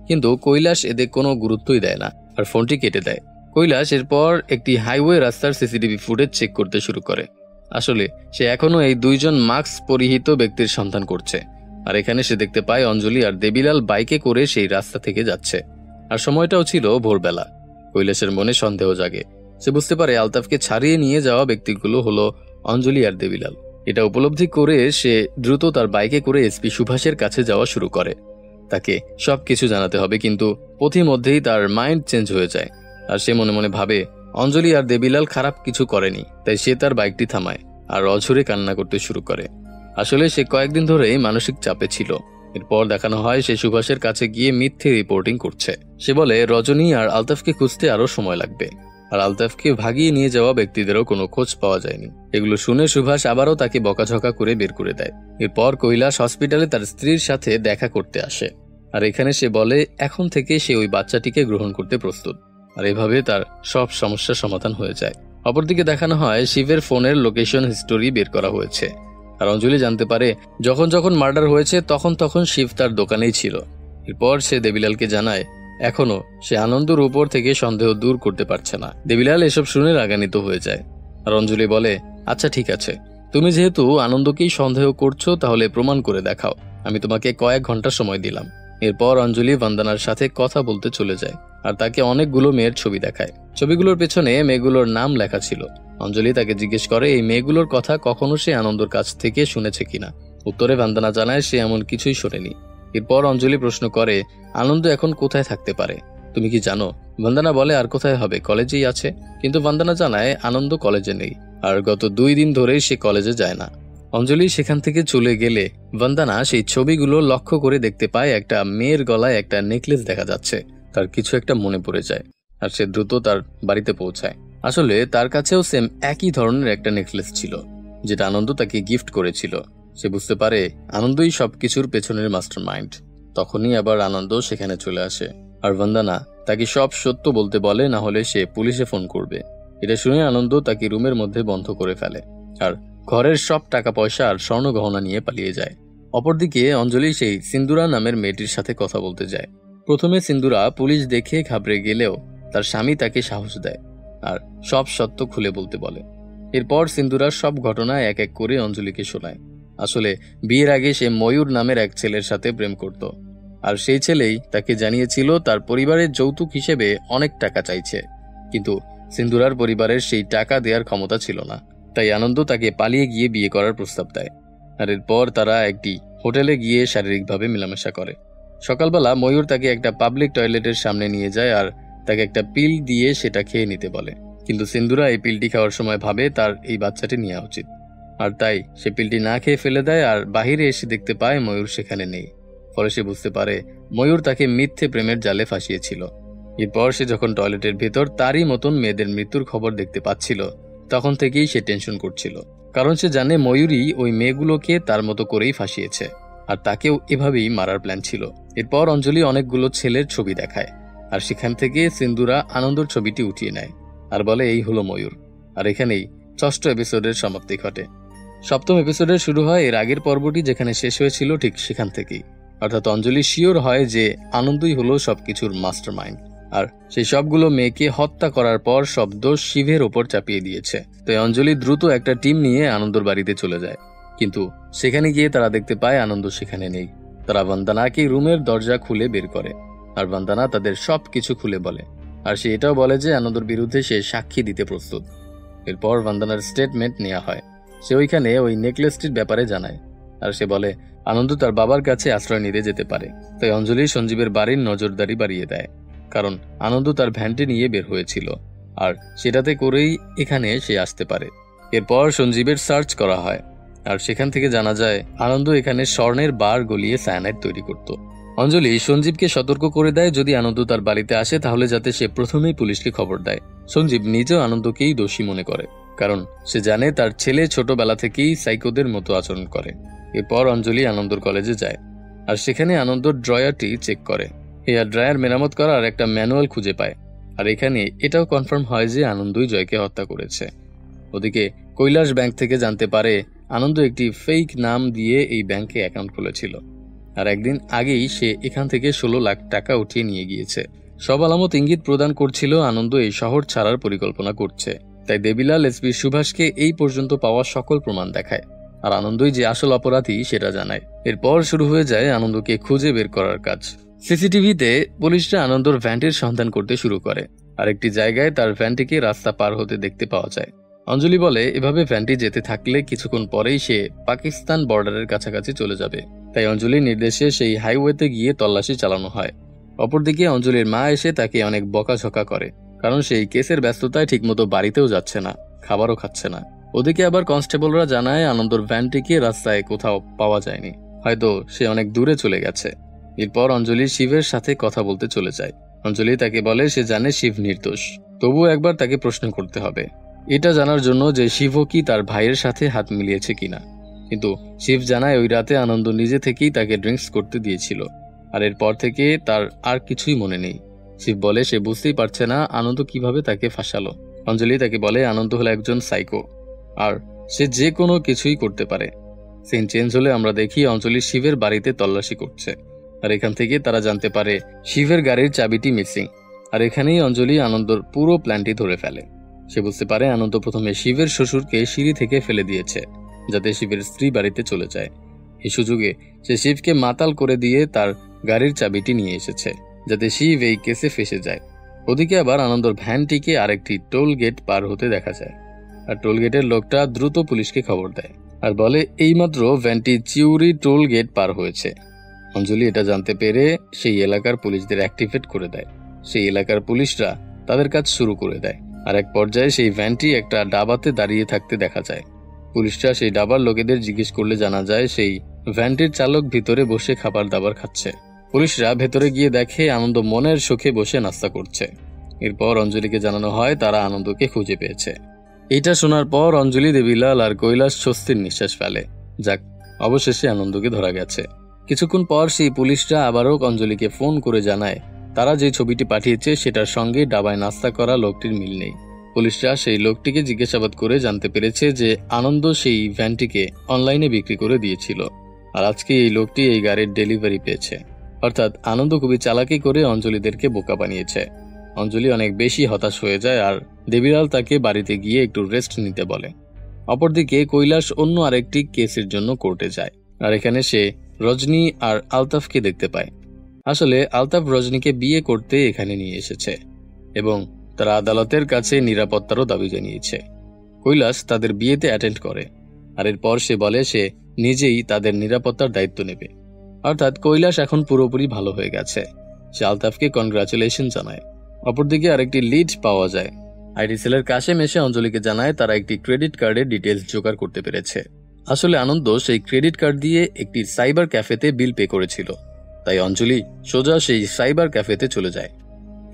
কিন্তু কৈলাস এদের কোনো গুরুত্বই দেয় না আর ফোনটি কেটে দেয়। কৈলাস এরপর একটি হাইওয়ে রাস্তার সিসিটিভি ফুটেজ চেক করতে শুরু করে। আসলে সে এখনো এই দুইজন মাস্ক পরিহিত ব্যক্তির সন্ধান করছে। আর এখানে সে দেখতে পায় অঞ্জলি আর দেবিলাল বাইকে করে সেই রাস্তা থেকে যাচ্ছে। আর সময়টাও ছিল ভোরবেলা। কৈলাসের মনে সন্দেহ জাগে। সে বুঝতে পারে আলতাফকে ছাড়িয়ে নিয়ে যাওয়া ব্যক্তিগুলো হলো অঞ্জলি আর দেবিলাল। এটা উপলব্ধি করে সে দ্রুত তার বাইকে করে এসপি সুভাষের কাছে যাওয়া শুরু করে। তাকে সবকিছু জানাতে হবে, কিন্তু পথিমধ্যেই তার মাইন্ড চেঞ্জ হয়ে যায়। আর সে মনে মনে ভাবে অঞ্জলি আর দেবিলাল খারাপ কিছু করেনি, তাই সে তার বাইকটি থামায় আর অঝরে কান্না করতে শুরু করে। আসলে সে কয়েকদিন ধরেই মানসিক চাপে ছিল। এরপর দেখানো হয় সে সুভাষের কাছে গিয়ে মিথ্যে রিপোর্টিং করছে। সে বলে রজনী আর আলতাফকে খুঁজতে আরো সময় লাগবে, আর আলতাফকে ভাগিয়ে নিয়ে যাওয়া ব্যক্তিদেরও কোনো খোঁজ পাওয়া যায়নি। এগুলো শুনে সুভাষ আবারও তাকে বকাঝকা করে বের করে দেয়। এরপর কৈলাস হসপিটালে তার স্ত্রীর সাথে দেখা করতে আসে। আর এখানে সে বলে এখন থেকে সে ওই বাচ্চাটিকে গ্রহণ করতে প্রস্তুত। আর এভাবে তার সব সমস্যার সমাধান হয়ে যায়। অপরদিকে দেখানো হয় শিবের ফোনের লোকেশন হিস্টোরি বের করা হয়েছে। আর অঞ্জলি জানতে পারে যখন যখন মার্ডার হয়েছে তখন তখন শিব তার দোকানেই ছিল। এরপর সে দেবিলালকে জানায় এখনো সে আনন্দর উপর থেকে সন্দেহ দূর করতে পারছে না। দেবিলাল এসব শুনে রাগান্বিত হয়ে যায়। আর অঞ্জলি বলে আচ্ছা ঠিক আছে, তুমি যেহেতু আনন্দকেই সন্দেহ করছো তাহলে প্রমাণ করে দেখাও, আমি তোমাকে কয়েক ঘন্টা সময় দিলাম। এরপর অঞ্জলি বন্দনার সাথে কথা বলতে চলে যায় আর তাকে অনেকগুলো মেয়ের ছবি দেখায়। ছবিগুলোর পেছনে মেয়েগুলোর নাম লেখা ছিল। অঞ্জলি তাকে জিজ্ঞেস করে এই মেয়েগুলোর কথা কখনো সে আনন্দর কাছ থেকে শুনেছে কিনা। উত্তরে বন্দনা জানায় সে এমন কিছুই শোনেনি। এরপর অঞ্জলি প্রশ্ন করে আনন্দ এখন কোথায় থাকতে পারে, তুমি কি জানো? বন্দনা বলে আর কোথায় হবে, কলেজেই আছে। কিন্তু বন্দনা জানায় আনন্দ কলেজে নেই, আর গত 2 দিন ধরেই সে কলেজে যায় না। অঞ্জলি সেখান থেকে চলে গেলে বন্দনা সেই ছবিগুলো লক্ষ্য করে দেখতে পায় একটা মেয়ের গলায় একটা নেকলেস দেখা যাচ্ছে। তার কিছু একটা মনে পড়ে যায় আর সে দ্রুত তার বাড়িতে পৌঁছায়। আসলে তার কাছেও সেম একই ধরনের একটা নেকলেস ছিল, যেটা আনন্দ তাকে গিফট করেছিল। সে বুঝতে পারে আনন্দই সবকিছুর পেছনের মাস্টার মাইন্ড। তখনই আবার আনন্দ সেখানে চলে আসে আর বন্দনা তাকে সব সত্য বলতে বলে, না হলে সে পুলিশে ফোন করবে। এটা শুনে আনন্দ তাকে রুমের মধ্যে বন্ধ করে ফেলে আর ঘরের সব টাকা পয়সা আর স্বর্ণ গহনা নিয়ে পালিয়ে যায়। অপরদিকে অঞ্জলি সেই সিন্দুরা নামের মেয়েটির সাথে কথা বলতে যায়। প্রথমে সিন্দুরা পুলিশ দেখে ঘাবড়ে গেলেও তার স্বামী তাকে সাহস দেয় আর সব সত্য খুলে বলতে বলে। এরপর সিন্দুরার সব ঘটনা এক এক করে অঞ্জলিকে শোনায়। আসলে বিয়ের আগে সে ময়ূর নামের এক ছেলের সাথে প্রেম করত, আর সেই ছেলেই তাকে জানিয়েছিল তার পরিবারের যৌতুক হিসেবে অনেক টাকা চাইছে। কিন্তু সিন্দুরার পরিবারের সেই টাকা দেওয়ার ক্ষমতা ছিল না, তাই আনন্দ তাকে পালিয়ে গিয়ে বিয়ে করার প্রস্তাব দেয়। আর এরপর তারা একটি হোটেলে গিয়ে শারীরিকভাবে মেলামেশা করে। সকালবেলা ময়ূর তাকে একটা পাবলিক টয়লেটের সামনে নিয়ে যায় আর তাকে একটা পিল দিয়ে সেটা খেয়ে নিতে বলে। কিন্তু সিন্দুরা এই পিলটি খাওয়ার সময় ভাবে তার এই বাচ্চাটি নেওয়া উচিত, আর তাই সে পিলটি না খেয়ে ফেলে দেয়। আর বাহিরে এসে দেখতে পায় ময়ূর সেখানে নেই। ফলে সে বুঝতে পারে ময়ূর তাকে মিথ্যে প্রেমের জালে ফাঁসিয়েছিল। এরপর সে যখন টয়লেটের ভেতর তারই মতন মেয়েদের মৃত্যুর খবর দেখতে পাচ্ছিল, তখন থেকেই সে টেনশন করছিল, কারণ সে জানে ময়ূরী ওই মেয়েগুলোকে তার মতো করেই ফাঁসিয়েছে, আর তাকেও এভাবেই মারার প্ল্যান ছিল। এরপর অঞ্জলি অনেকগুলো ছেলের ছবি দেখায়, আর সেখান থেকে সিন্দুরা আনন্দর ছবিটি উঠিয়ে নেয় আর বলে এই হলো ময়ূর। আর এখানেই 6ষ্ঠ এপিসোডের সমাপ্তি ঘটে। 7ম এপিসোডের শুরু হয় এর আগের পর্বটি যেখানে শেষ হয়েছিল ঠিক সেখান থেকেই, অর্থাৎ অঞ্জলি শিওর হয় যে আনন্দই হলো সবকিছুর মাস্টার মাইন্ড, আর সেই সবগুলো মেয়েকে হত্যা করার পর সব দোষ শিবের ওপর চাপিয়ে দিয়েছে। তাই অঞ্জলি দ্রুত একটা টিম নিয়ে আনন্দর বাড়িতে চলে যায়, কিন্তু সেখানে গিয়ে তারা দেখতে পায় আনন্দ সেখানে নেই। তারা বন্দনাকে রুমের দরজা খুলে বের করে, আর বন্দনা তাদের সবকিছু খুলে বলে, আর সে এটাও বলে যে আনন্দর বিরুদ্ধে সে সাক্ষী দিতে প্রস্তুত। এরপর বন্দনার স্টেটমেন্ট নেওয়া হয়। সে ওইখানে ওই নেকলেসটির ব্যাপারে জানায়, আর সে বলে আনন্দ তার বাবার কাছে আশ্রয় নিতে যেতে পারে। তাই অঞ্জলি সঞ্জীবের বাড়ির নজরদারি বাড়িয়ে দেয়, কারণ আনন্দ তার ভ্যানটি নিয়ে বের হয়েছিল, আর সেটাতে করেই এখানে সে আসতে পারে। এরপর সঞ্জীবের সার্চ করা হয়, আর সেখান থেকে জানা যায় আনন্দ এখানে স্বর্ণের বার গলিয়ে সায়ানাইড তৈরি করত। অঞ্জলি সঞ্জীবকে সতর্ক করে দেয় যদি আনন্দ তার বাড়িতে আসে তাহলে যাতে সে প্রথমেই পুলিশকে খবর দেয়। সঞ্জীব নিজেও আনন্দকেই দোষী মনে করে, কারণ সে জানে তার ছেলে ছোটবেলা থেকেই সাইকোদের মতো আচরণ করে। এরপর অঞ্জলি আনন্দর কলেজে যায়, আর সেখানে আনন্দ ড্রয়ারটি চেক করে। হেয়ার ড্রায়ার মেরামত করার একটা ম্যানুয়াল খুঁজে পায়, আর এখানে এটাও কনফার্ম হয় যে আনন্দই জয়কে হত্যা করেছে। ওদিকে কৈলাস ব্যাংক থেকে জানতে পারে আনন্দ একটি ফেক নাম দিয়ে এই ব্যাংকে অ্যাকাউন্ট খুলেছিল, আর একদিন আগেই সে এখান থেকে 16 লাখ টাকা উঠিয়ে নিয়ে গিয়েছে। সব আলামত ইঙ্গিত প্রদান করছিল আনন্দ এই শহর ছাড়ার পরিকল্পনা করছে। তাই দেবিলাল এসপি সুভাষকে এই পর্যন্ত পাওয়া সকল প্রমাণ দেখায়, আর আনন্দই যে আসল অপরাধী সেটা জানায়। এরপর শুরু হয়ে যায় আনন্দকে খুঁজে বের করার কাজ। সিসিটিভিতে পুলিশরা আনন্দর ভ্যানটির সন্ধান করতে শুরু করে, আর একটি জায়গায় তার ভ্যানটিকে রাস্তা পার হতে দেখতে পাওয়া যায়। অঞ্জলি বলে এভাবে ভ্যানটি যেতে থাকলে কিছুক্ষণ পরেই সে পাকিস্তান বর্ডারের কাছাকাছি চলে যাবে। তাই অঞ্জলির নির্দেশে সেই হাইওয়েতে গিয়ে তল্লাশি চালানো হয়। অপরদিকে অঞ্জলির মা এসে তাকে অনেক বকাঝকা করে, কারণ সেই কেসের ব্যস্ততায় ঠিকমতো বাড়িতেও যাচ্ছে না, খাবারও খাচ্ছে না। ওদিকে আবার কনস্টেবলরা জানায় আনন্দর ভ্যানটিকে রাস্তায় কোথাও পাওয়া যায়নি, হয়তো সে অনেক দূরে চলে গেছে। এরপর অঞ্জলি শিবের সাথে কথা বলতে চলে যায়। অঞ্জলি তাকে বলে সে জানে শিব নির্দোষ, তবুও একবার তাকে প্রশ্ন করতে হবে, এটা জানার জন্য যে শিবও কি তার ভাইয়ের সাথে হাত মিলিয়েছে কিনা। কিন্তু শিব জানায় ওই রাতে আনন্দ নিজে থেকেই তাকে ড্রিঙ্কস করতে দিয়েছিল, আর এরপর থেকে তার আর কিছুই মনে নেই। শিব বলে সে বুঝতেই পারছে না আনন্দ কিভাবে তাকে ফাঁসালো। অঞ্জলি তাকে বলে আনন্দ হলো একজন সাইকো, আর সে যে কোনো কিছুই করতে পারে। সিন চেঞ্জ হলে আমরা দেখি অঞ্জলি শিবের বাড়িতে তল্লাশি করছে, আর এখান থেকে তারা জানতে পারে শিবের গাড়ির চাবিটি মিসিং। আর এখানেই অঞ্জলি আনন্দর পুরো প্ল্যানটি ধরে ফেলে। সে বুঝতে পারে আনন্দ প্রথমে শিবের শ্বশুরকে সিঁড়ি থেকে ফেলে দিয়েছে যাতে শিবের স্ত্রী বাড়িতে চলে যায়। এই সুযোগে সে শিবকে মাতাল করে দিয়ে তার গাড়ির চাবিটি নিয়ে এসেছে যাতে শিব এই কেসে ফেসে যায়। ওদিকে আবার আনন্দর ভ্যানটিকে আরেকটি টোল গেট পার হতে দেখা যায়, আর টোল গেটের লোকটা দ্রুত পুলিশকে খবর দেয় আর বলে এইমাত্র ভ্যানটি চিউরি টোল গেট পার হয়েছে। অঞ্জলি এটা জানতে পেরে সেই এলাকার পুলিশদের অ্যাক্টিভেট করে দেয়। সেই এলাকার পুলিশরা তাদের কাজ শুরু করে দেয়, আর এক পর্যায়ে সেই ভ্যানটি একটা ডাবাতে দাঁড়িয়ে থাকতে দেখা যায়। পুলিশরা সেই ডাবার লোকেদের জিজ্ঞেস করলে জানা যায় সেই ভ্যানটির চালক ভিতরে বসে খাবার দাবার খাচ্ছে। পুলিশরা ভেতরে গিয়ে দেখে আনন্দ মনের সুখে বসে নাস্তা করছে। এরপর অঞ্জলিকে জানানো হয় তারা আনন্দকে খুঁজে পেয়েছে। এটা শোনার পর অঞ্জলি, দেবিলাল আর কৈলাস স্বস্তির নিঃশ্বাস ফেলে, যাক অবশেষে আনন্দকে ধরা গেছে। কিছুক্ষণ পর সেই পুলিশরা আবারও অঞ্জলিকে ফোন করে জানায় তারা যে ছবিটি পাঠিয়েছে সেটার সঙ্গে ডাবায় নাস্তা করা লোকটির মিল নেই। পুলিশরা সেই লোকটিকে জিজ্ঞাসাবাদ করে জানতে পেরেছে যে আনন্দ সেই ভ্যানটিকে অনলাইনে বিক্রি করে দিয়েছিল, আর আজকে এই লোকটি এই গাড়ির ডেলিভারি পেয়েছে। অর্থাৎ আনন্দ খুবই চালাকি করে অঞ্জলিদেরকে বোকা বানিয়েছে। অঞ্জলি অনেক বেশি হতাশ হয়ে যায়, আর দেবিলাল তাকে বাড়িতে গিয়ে একটু রেস্ট নিতে বলে। অপরদিকে কৈলাস অন্য আরেকটি কেসের জন্য কোর্টে যায়, আর এখানে সে রজনী আর আলতাফকে দেখতে পায়। আসলে আলতাফ রজনীকে বিয়ে করতে এখানে নিয়ে এসেছে এবং তারা আদালতের কাছে নিরাপত্তারও দাবি জানিয়েছে। কৈলাস তাদের বিয়েতে অ্যাটেন্ড করে, আর এরপর সে বলে সে নিজেই তাদের নিরাপত্তার দায়িত্ব নেবে। অর্থাৎ কৈলাস এখন পুরোপুরি ভালো হয়ে গেছে। সে আলতাফকে কনগ্রাচুলেশন জানায়। অপরদিকে আরেকটি লিড পাওয়া যায়। আইটি সেলের কাশেম এসে অঞ্জলিকে জানায় তারা একটি ক্রেডিট কার্ডের ডিটেলস জোগাড় করতে পেরেছে। আসলে আনন্দ সেই ক্রেডিট কার্ড দিয়ে একটি সাইবার ক্যাফেতে বিল পে করেছিল, তাই অঞ্জলি সোজা সেই সাইবার ক্যাফেতে চলে যায়।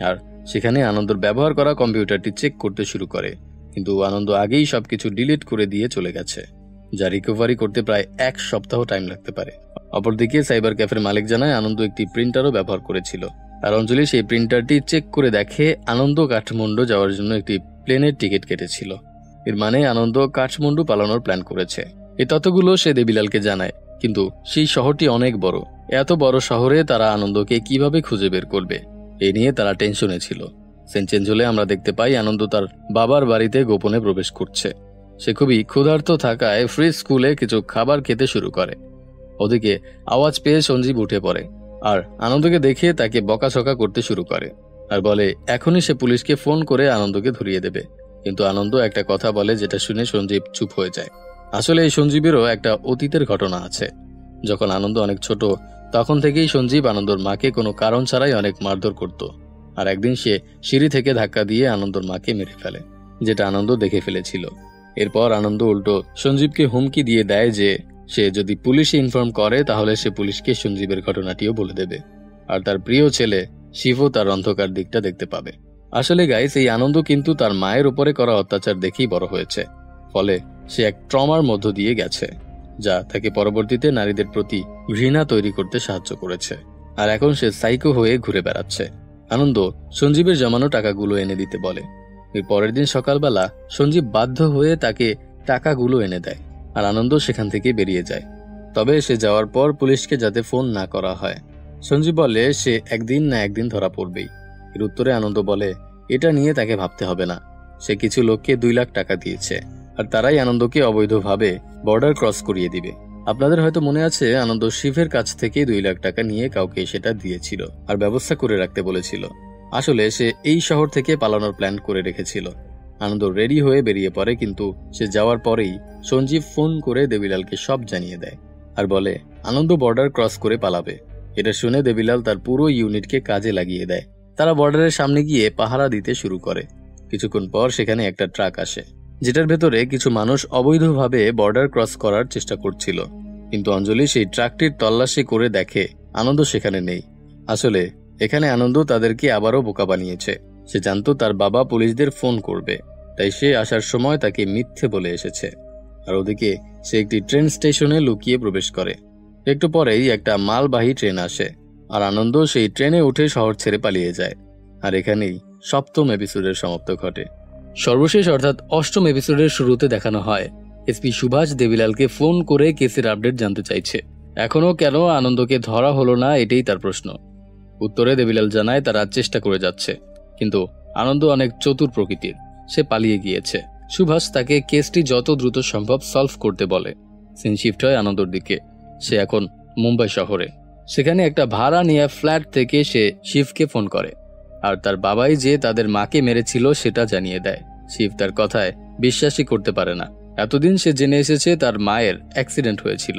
আর সেখানে আনন্দর ব্যবহার করা কম্পিউটারটি চেক করতে শুরু করে, কিন্তু আনন্দ আগেই সবকিছু ডিলিট করে দিয়ে চলে গেছে, যা রিকভারি করতে প্রায় 1 সপ্তাহ টাইম লাগতে পারে। অপরদিকে সাইবার ক্যাফের মালিক জানায় আনন্দ একটি প্রিন্টারও ব্যবহার করেছিল, আর অঞ্জলি সেই প্রিন্টারটি চেক করে দেখে আনন্দ কাঠমান্ডু যাওয়ার জন্য একটি প্লেনের টিকিট কেটেছিল। এর মানে আনন্দ কাঠমান্ডু পালানোর প্ল্যান করেছে। এই তথ্যগুলো সে দেবিলালকে জানায়, কিন্তু সেই শহরটি অনেক বড়, এত বড় শহরে তারা আনন্দকে কিভাবে খুঁজে বের করবে এ নিয়ে তারা টেনশনে ছিল। সিন চেঞ্জ হলে আমরা দেখতে পাই আনন্দ তার বাবার বাড়িতে গোপনে প্রবেশ করছে। সে খুবই ক্ষুধার্ত থাকায় ফ্রি স্কুলে কিছু খাবার খেতে শুরু করে। ওদিকে আওয়াজ পেয়ে সঞ্জীব উঠে পড়ে আর আনন্দকে দেখে তাকে বকাঝকা করতে শুরু করে, আর বলে এখনই সে পুলিশকে ফোন করে আনন্দকে ধরিয়ে দেবে। কিন্তু আনন্দ একটা কথা বলে যেটা শুনে সঞ্জীব চুপ হয়ে যায়। আসলে এই সঞ্জীবেরও একটা অতীতের ঘটনা আছে। যখন আনন্দ অনেক ছোট তখন থেকেই সঞ্জীব আনন্দর মাকে কোনো কারণ ছাড়াই অনেক মারধর করত, আর একদিন সে সিঁড়ি থেকে ধাক্কা দিয়ে আনন্দর মাকে মেরে ফেলে, যেটা আনন্দ দেখে ফেলেছিল। এরপর আনন্দ উল্টো সঞ্জীবকে হুমকি দিয়ে দেয় যে সে যদি পুলিশে ইনফর্ম করে তাহলে সে পুলিশকে সঞ্জীবের ঘটনাটিও বলে দেবে, আর তার প্রিয় ছেলে শিবও তার অন্ধকার দিকটা দেখতে পাবে। আসলে গাইস, এই আনন্দ কিন্তু তার মায়ের উপরে করা অত্যাচার দেখেই বড় হয়েছে, ফলে সে এক ট্রমার মধ্য দিয়ে গেছে, যা তাকে পরবর্তীতে নারীদের প্রতি ঘৃণা তৈরি করতে সাহায্য করেছে। আর এখন সে সাইকো হয়ে ঘুরে বেড়াচ্ছে। আনন্দ সঞ্জীবের জমানো টাকাগুলো এনে দিতে বলে। এর পরের দিন সকালবেলা সঞ্জীব বাধ্য হয়ে তাকে টাকাগুলো এনে দেয়, আর আনন্দ সেখান থেকে বেরিয়ে যায়। তবে সে যাওয়ার পর পুলিশকে যাতে ফোন না করা হয়। সঞ্জীব বলে সে একদিন না একদিন ধরা পড়বেই। এর উত্তরে আনন্দ বলে এটা নিয়ে তাকে ভাবতে হবে না, সে কিছু লোককে 2 লাখ টাকা দিয়েছে, আর তারাই আনন্দকে অবৈধভাবে বর্ডার ক্রস করিয়ে দিবে। আপনাদের হয়তো মনে আছে আনন্দ শিবের কাছ থেকে 2 লাখ টাকা নিয়ে কাউকে সেটা দিয়েছিল আর ব্যবস্থা করে রাখতে বলেছিল। আসলে সে এই শহর থেকে পালানোর প্ল্যান করে রেখেছিল। আনন্দ রেডি হয়ে বেরিয়ে পড়ে, কিন্তু সে যাওয়ার পরেই সঞ্জীব ফোন করে দেবিলালকে সব জানিয়ে দেয় আর বলে আনন্দ বর্ডার ক্রস করে পালাবে। এটা শুনে দেবিলাল তার পুরো ইউনিটকে কাজে লাগিয়ে দেয়। তারা বর্ডারের সামনে গিয়ে পাহারা দিতে শুরু করে। কিছুক্ষণ পর সেখানে একটা ট্রাক আসে, যেটার ভেতরে কিছু মানুষ অবৈধভাবে বর্ডার ক্রস করার চেষ্টা করছিল। কিন্তু অঞ্জলি সেই ট্রাকটির তল্লাশি করে দেখে আনন্দ সেখানে নেই। আসলে এখানে আনন্দ তাদেরকে আবারও বোকা বানিয়েছে। সে জানতো তার বাবা পুলিশদের ফোন করবে, তাই সে আসার সময় তাকে মিথ্যে বলে এসেছে। আর ওদিকে সে একটি ট্রেন স্টেশনে লুকিয়ে প্রবেশ করে। একটু পরেই একটা মালবাহী ট্রেন আসে, আর আনন্দ সেই ট্রেনে উঠে শহর ছেড়ে পালিয়ে যায়। আর এখানেই 7ম এপিসোডের সমাপ্ত ঘটে। সর্বশেষ অর্থাৎ 8ম এপিসোডের শুরুতে দেখানো হয় এসপি সুভাষ দেবিলালকে ফোন করে কেসের আপডেট জানতে চাইছে। এখনো কেন আনন্দকে ধরা হলো না, এটাই তার প্রশ্ন। উত্তরে দেবিলাল জানায় তারা চেষ্টা করে যাচ্ছে, কিন্তু আনন্দ অনেক চতুর প্রকৃতির, সে পালিয়ে গিয়েছে। সুভাষ তাকে কেসটি যত দ্রুত সম্ভব সলভ করতে বলে। সিন শিফট হয় আনন্দর দিকে। সে এখন মুম্বাই শহরে। সেখানে একটা ভাড়া নেওয়া ফ্ল্যাট থেকে সে শিবকে ফোন করে, আর তার বাবাই যে তাদের মাকে মেরেছিল সেটা জানিয়ে দেয়। শিব তার কথায় বিশ্বাসই করতে পারে না। এতদিন সে জেনে এসেছে তার মায়ের অ্যাক্সিডেন্ট হয়েছিল,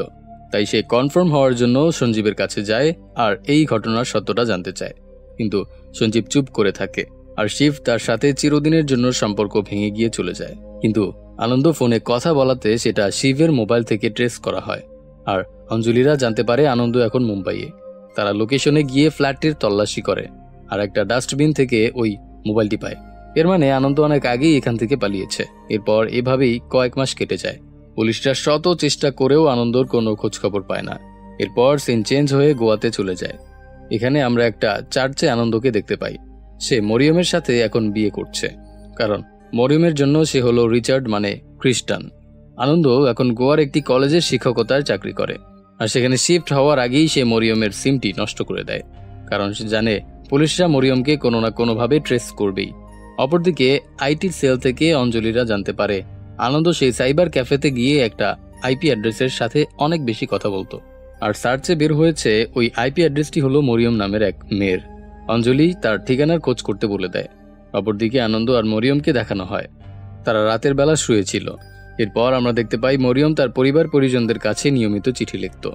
তাই সে কনফার্ম হওয়ার জন্য সঞ্জীবের কাছে যায় আর এই ঘটনার সত্যটা জানতে চায়। কিন্তু সঞ্জীব চুপ করে থাকে, আর শিব তার সাথে চিরদিনের জন্য সম্পর্ক ভেঙে গিয়ে চলে যায়। কিন্তু আনন্দ ফোনে কথা বলাতে সেটা শিবের মোবাইল থেকে ট্রেস করা হয়, আর অঞ্জলিরা জানতে পারে আনন্দ এখন মুম্বাইয়ে। তারা লোকেশনে গিয়ে ফ্ল্যাটটির তল্লাশি করে আর একটা ডাস্টবিন থেকে ওই মোবাইলটি পায়। এর মানে আনন্দ অনেক আগেই এখান থেকে পালিয়েছে। এরপর এভাবেই কয়েক মাস কেটে যায়। পুলিশরা শত চেষ্টা করেও আনন্দর কোনো খোঁজখবর পায় না। এরপর সিন চেঞ্জ হয়ে গোয়াতে চলে যায়। এখানে আমরা একটা চার্চে আনন্দকে দেখতে পাই। সে মরিয়মের সাথে এখন বিয়ে করছে, কারণ মরিয়মের জন্য সে হলো রিচার্ড মানে খ্রিস্টান। আনন্দ এখন গোয়ার একটি কলেজের শিক্ষকতার চাকরি করে, আর সেখানে শিফট হওয়ার আগেই সে মরিয়মের সিমটি নষ্ট করে দেয়, কারণ সে জানে পুলিশরা মরিয়মকে কোনো না কোনোভাবে ট্রেস করবেই। অপরদিকে আইটির সেল থেকে অঞ্জলিরা জানতে পারে আনন্দ সেই সাইবার ক্যাফেতে গিয়ে একটা আইপি অ্যাড্রেসের সাথে অনেক বেশি কথা বলতো, আর সার্চে বের হয়েছে ওই আইপি অ্যাড্রেসটি হলো মরিয়ম নামের এক মেয়ের। অঞ্জলি তার ঠিকানার খোঁজ করতে বলে দেয়। অপরদিকে আনন্দ আর মরিয়মকে দেখানো হয় তারা রাতের বেলা শুয়েছিল। এরপর আমরা দেখতে পাই মরিয়ম তার পরিবার পরিজনদের কাছে নিয়মিত চিঠি লিখত,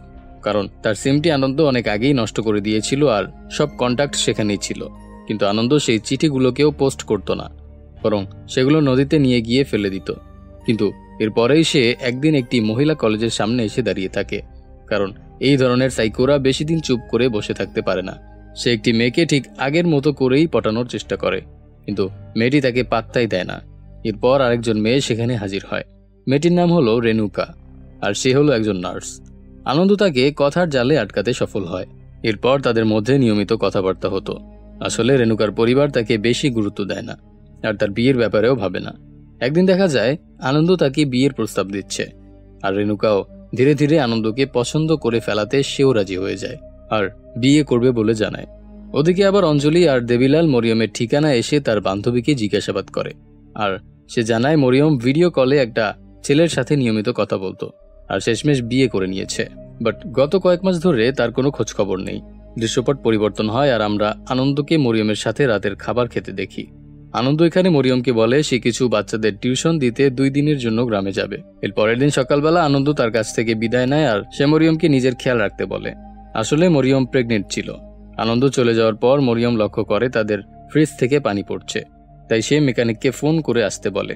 কারণ তার সিমটি আনন্দ অনেক আগেই নষ্ট করে দিয়েছিল আর সব কন্ট্যাক্ট সেখানেই ছিল। কিন্তু আনন্দ সেই চিঠিগুলোকেও পোস্ট করতো না, বরং সেগুলো নদীতে নিয়ে গিয়ে ফেলে দিত। কিন্তু এরপরেই সে একদিন একটি মহিলা কলেজের সামনে এসে দাঁড়িয়ে থাকে, কারণ এই ধরনের সাইকোরা বেশি দিন চুপ করে বসে থাকতে পারে না। সে একটি মেয়েকে ঠিক আগের মতো করেই পটানোর চেষ্টা করে, কিন্তু মেয়েটি তাকে পাত্তাই দেয় না। এরপর আরেকজন মেয়ে সেখানে হাজির হয়। মেয়েটির নাম হলো রেণুকা, আর সে হলো একজন নার্স। আনন্দ তাকে কথার জালে আটকাতে সফল হয়। এরপর তাদের মধ্যে নিয়মিত কথাবার্তা হতো। আসলে রেণুকার পরিবার তাকে বেশি গুরুত্ব দেয় না, আর তার বিয়ের ব্যাপারেও ভাবে না। একদিন দেখা যায় আনন্দ তাকে বিয়ের প্রস্তাব দিচ্ছে, আর রেণুকাও ধীরে ধীরে আনন্দকে পছন্দ করে ফেলাতে সেও রাজি হয়ে যায় আর বিয়ে করবে বলে জানায়। ওদিকে আবার অঞ্জলি আর দেবিলাল মরিয়মের ঠিকানা এসে তার বান্ধবীকে জিজ্ঞাসাবাদ করে, আর সে জানায় মরিয়ম ভিডিও কলে একটা ছেলের সাথে নিয়মিত কথা বলতো আর শেষমেশ বিয়ে করে নিয়েছে। বাট গত কয়েক মাস ধরে তার কোনো খোঁজ খবর নেই। দৃশ্যপট পরিবর্তন হয় আর আমরা আনন্দকে মরিয়মের সাথে রাতের খাবার খেতে দেখি। আনন্দ এখানে মরিয়মকে বলে সে কিছু বাচ্চাদের টিউশন দিতে 2 দিনের জন্য গ্রামে যাবে। এর পরের দিন সকালবেলা আনন্দ তার কাছ থেকে বিদায় নেয় আর সে মরিয়মকে নিজের খেয়াল রাখতে বলে। আসলে মরিয়ম প্রেগনেন্ট ছিল। আনন্দ চলে যাওয়ার পর মরিয়ম লক্ষ্য করে তাদের ফ্রিজ থেকে পানি পড়ছে, তাই সে মেকানিককে ফোন করে আসতে বলে।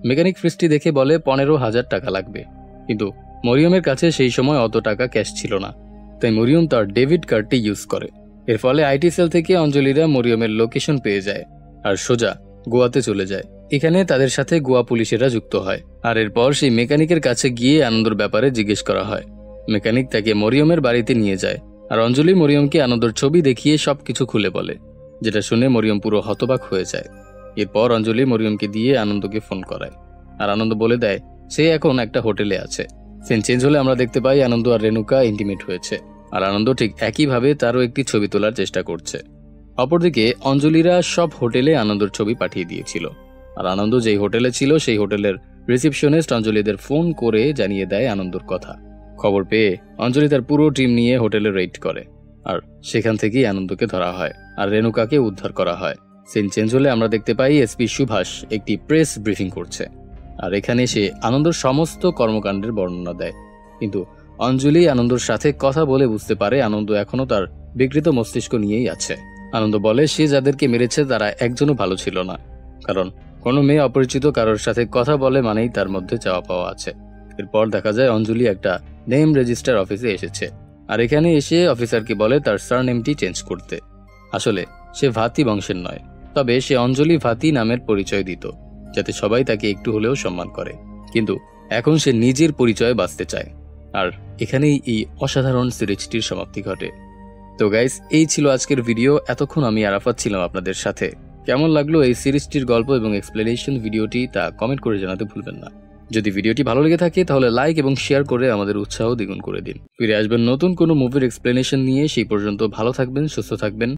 মেকানিক ফ্রিজটি দেখে বলে 15,000 টাকা লাগবে, কিন্তু মরিয়মের কাছে সেই সময় অত টাকা ক্যাশ ছিল না, তাই মরিয়ম তার ডেবিট কার্ডটি ইউজ করে। এর ফলে আইটি সেল থেকে অঞ্জলিরা মরিয়মের লোকেশন পেয়ে যায় আর সোজা গোয়াতে চলে যায়। এখানে তাদের সাথে গোয়া পুলিশেরা যুক্ত হয়, আর এরপর সেই মেকানিকের কাছে গিয়ে আনন্দর ব্যাপারে জিজ্ঞেস করা হয়। মেকানিক তাকে মরিয়মের বাড়িতে নিয়ে যায়, আর অঞ্জলি মরিয়মকে আনন্দর ছবি দেখিয়ে সবকিছু খুলে বলে, যেটা শুনে মরিয়ম পুরো হতবাক হয়ে যায়। এরপর অঞ্জলি মরিয়মকে দিয়ে আনন্দকে ফোন করায়, আর আনন্দ বলে দেয় সে এখন একটা হোটেলে আছে। সিন চেঞ্জ হলে আমরা দেখতে পাই আনন্দ আর রেণুকা ইন্টিমেট হয়েছে, আর আনন্দ ঠিক একইভাবে তারও একটি ছবি তোলার চেষ্টা করছে। অপরদিকে অঞ্জলিরা সব হোটেলে আনন্দর ছবি পাঠিয়ে দিয়েছিল, আর আনন্দ যেই হোটেলে ছিল সেই হোটেলের রিসেপশনিস্ট অঞ্জলিদের ফোন করে জানিয়ে দেয় আনন্দর কথা। খবর পেয়ে অঞ্জলি তার পুরো টিম নিয়ে হোটেলে রেড করে, আর সেখান থেকেই আনন্দকে ধরা হয় আর রেণুকাকে উদ্ধার করা হয়। সিন চেঞ্জ হলে আমরা দেখতে পাই এসপি সুভাষ একটি প্রেস ব্রিফিং করছে, আর এখানে সে আনন্দর সমস্ত কর্মকাণ্ডের বর্ণনা দেয়। কিন্তু অঞ্জলি আনন্দর সাথে কথা বলে বুঝতে পারে আনন্দ এখনো তার বিকৃত মস্তিষ্ক নিয়েই আছে। আনন্দ বলে সে যাদেরকে মেরেছে তারা একজনও ভালো ছিল না, কারণ কোনো মেয়ে অপরিচিত কারোর সাথে কথা বলে মানেই তার মধ্যে চাওয়া পাওয়া আছে। এরপর দেখা যায় অঞ্জলি একটা নেম রেজিস্টার অফিসে এসেছে, আর এখানে এসে অফিসারকে বলে তার সারনেমটি চেঞ্জ করতে। আসলে সে ভাতি বংশের নয়, তবে সে অঞ্জলি ভাতি নামের পরিচয় দিত, যাতে সবাই তাকে একটু হলেও সম্মান করে। কিন্তু এখন সে নিজের পরিচয় বাঁচতে চায়, আর এখানেই এই অসাধারণ সিরিজটির সমাপ্তি ঘটে। তো গাইস, এই ছিল আজকের ভিডিও। এতক্ষণ আমি আরাফাত ছিলাম আপনাদের সাথে। কেমন লাগলো এই সিরিজটির গল্প এবং এক্সপ্লেনেশন ভিডিওটি তা কমেন্ট করে জানাতে ভুলবেন না। যদি ভিডিওটি ভালো লেগে থাকে তাহলে লাইক এবং শেয়ার করে আমাদের উৎসাহ দ্বিগুণ করে দিন। ফিরে আসবেন নতুন কোনো মুভির এক্সপ্লেনেশন নিয়ে। সেই পর্যন্ত ভালো থাকবেন, সুস্থ থাকবেন।